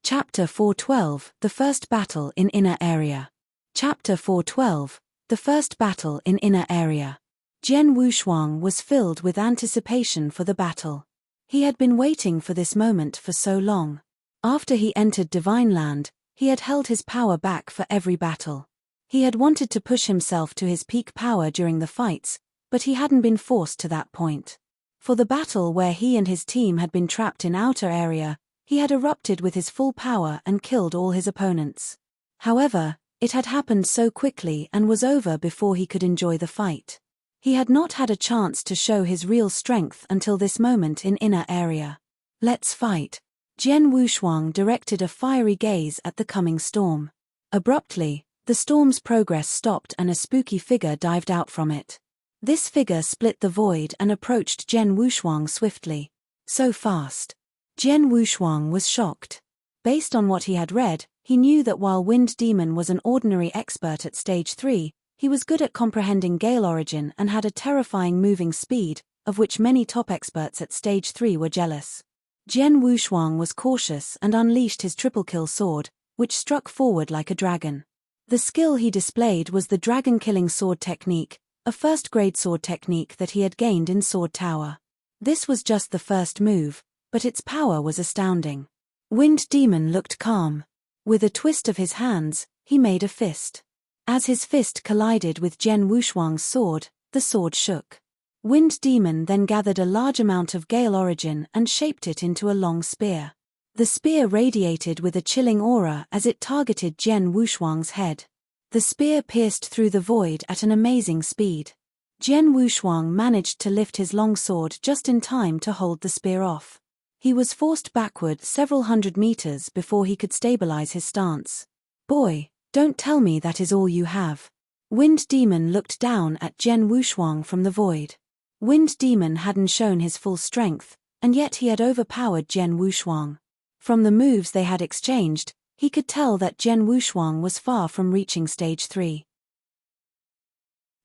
Chapter 412, The First Battle in Inner Area. Chapter 412, The first battle in inner area. Jian Wushuang was filled with anticipation for the battle. He had been waiting for this moment for so long. After he entered Divine Land, he had held his power back for every battle. He had wanted to push himself to his peak power during the fights, but he hadn't been forced to that point. For the battle where he and his team had been trapped in outer area, he had erupted with his full power and killed all his opponents. However, it had happened so quickly and was over before he could enjoy the fight. He had not had a chance to show his real strength until this moment in inner area. Let's fight. Jian Wushuang directed a fiery gaze at the coming storm. Abruptly, the storm's progress stopped and a spooky figure dived out from it. This figure split the void and approached Jian Wushuang swiftly. So fast. Jian Wushuang was shocked. Based on what he had read, he knew that while Wind Demon was an ordinary expert at Stage 3, he was good at comprehending gale origin and had a terrifying moving speed, of which many top experts at Stage 3 were jealous. Jian Wushuang was cautious and unleashed his triple kill sword, which struck forward like a dragon. The skill he displayed was the dragon-killing sword technique, a first-grade sword technique that he had gained in Sword Tower. This was just the first move, but its power was astounding. Wind Demon looked calm. With a twist of his hands, he made a fist. As his fist collided with Jian Wushuang's sword, the sword shook. Wind Demon then gathered a large amount of gale origin and shaped it into a long spear. The spear radiated with a chilling aura as it targeted Jian Wushuang's head. The spear pierced through the void at an amazing speed. Jian Wushuang managed to lift his long sword just in time to hold the spear off. He was forced backward several hundred meters before he could stabilize his stance. Boy, don't tell me that is all you have. Wind Demon looked down at Jian Wushuang from the void. Wind Demon hadn't shown his full strength, and yet he had overpowered Jian Wushuang. From the moves they had exchanged, he could tell that Jian Wushuang was far from reaching Stage 3.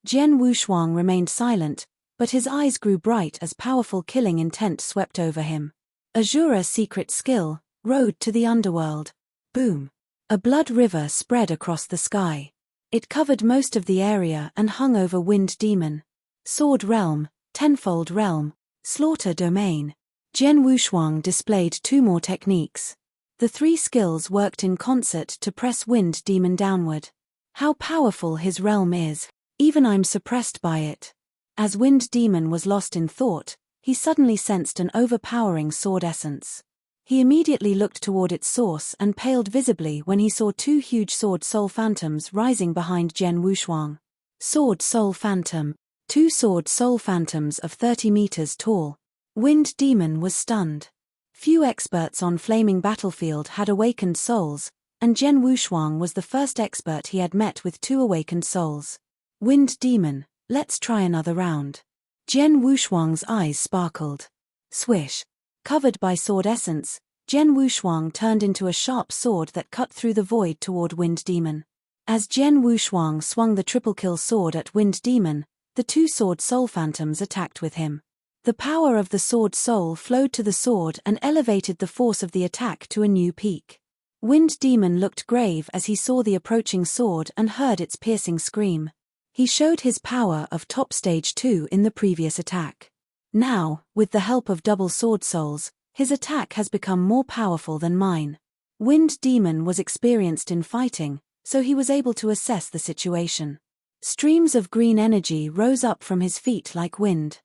Jian Wushuang remained silent, but his eyes grew bright as powerful killing intent swept over him. Azura secret skill, road to the underworld. Boom. A blood river spread across the sky. It covered most of the area and hung over Wind Demon. Sword Realm, Tenfold Realm, Slaughter Domain. Jian Wushuang displayed two more techniques. The three skills worked in concert to press Wind Demon downward. How powerful his realm is, even I'm suppressed by it. As Wind Demon was lost in thought, he suddenly sensed an overpowering sword essence. He immediately looked toward its source and paled visibly when he saw two huge sword soul phantoms rising behind Jian Wushuang. Sword soul phantom. Two sword soul phantoms of 30 meters tall. Wind Demon was stunned. Few experts on Flaming Battlefield had awakened souls, and Jian Wushuang was the first expert he had met with two awakened souls. Wind Demon, let's try another round. Jian Wushuang's eyes sparkled. Swish. Covered by sword essence, Jian Wushuang turned into a sharp sword that cut through the void toward Wind Demon. As Jian Wushuang swung the triple kill sword at Wind Demon, the two sword soul phantoms attacked with him. The power of the sword soul flowed to the sword and elevated the force of the attack to a new peak. Wind Demon looked grave as he saw the approaching sword and heard its piercing scream. He showed his power of top stage 2 in the previous attack. Now, with the help of double sword souls, his attack has become more powerful than mine. Wind Demon was experienced in fighting, so he was able to assess the situation. Streams of green energy rose up from his feet like wind.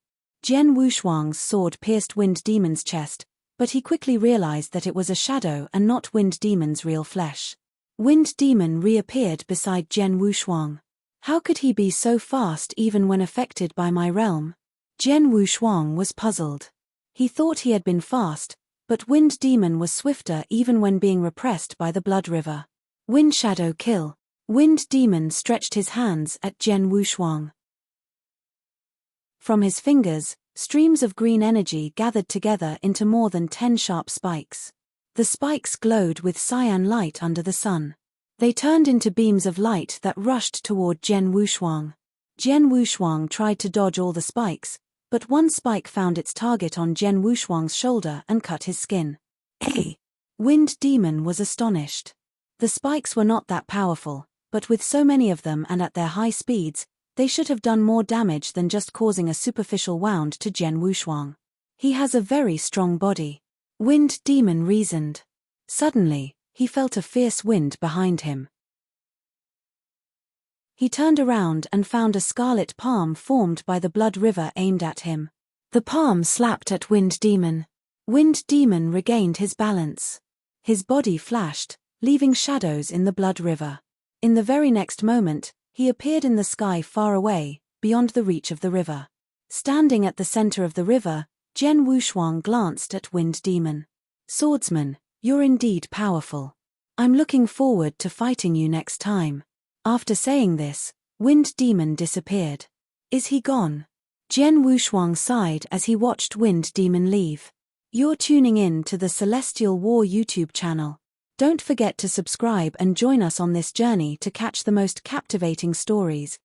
Jian Wushuang's sword pierced Wind Demon's chest, but he quickly realized that it was a shadow and not Wind Demon's real flesh. Wind Demon reappeared beside Jian Wushuang. How could he be so fast even when affected by my realm? Jian Wushuang was puzzled. He thought he had been fast, but Wind Demon was swifter even when being repressed by the Blood River. Wind Shadow Kill. Wind Demon stretched his hands at Jian Wushuang. From his fingers, streams of green energy gathered together into more than 10 sharp spikes. The spikes glowed with cyan light under the sun. They turned into beams of light that rushed toward Jian Wushuang. Jian Wushuang tried to dodge all the spikes, but one spike found its target on Jian Wushuang's shoulder and cut his skin. Hey! Wind Demon was astonished. The spikes were not that powerful, but with so many of them and at their high speeds, they should have done more damage than just causing a superficial wound to Jian Wushuang. He has a very strong body. Wind Demon reasoned. Suddenly, he felt a fierce wind behind him. He turned around and found a scarlet palm formed by the blood river aimed at him. The palm slapped at Wind Demon. Wind Demon regained his balance. His body flashed, leaving shadows in the blood river. In the very next moment, he appeared in the sky far away, beyond the reach of the river. Standing at the center of the river, Jian Wushuang glanced at Wind Demon. "Swordsman, you're indeed powerful. I'm looking forward to fighting you next time." After saying this, Wind Demon disappeared. Is he gone? Jian Wushuang sighed as he watched Wind Demon leave. You're tuning in to the Celestial War YouTube channel. Don't forget to subscribe and join us on this journey to catch the most captivating stories.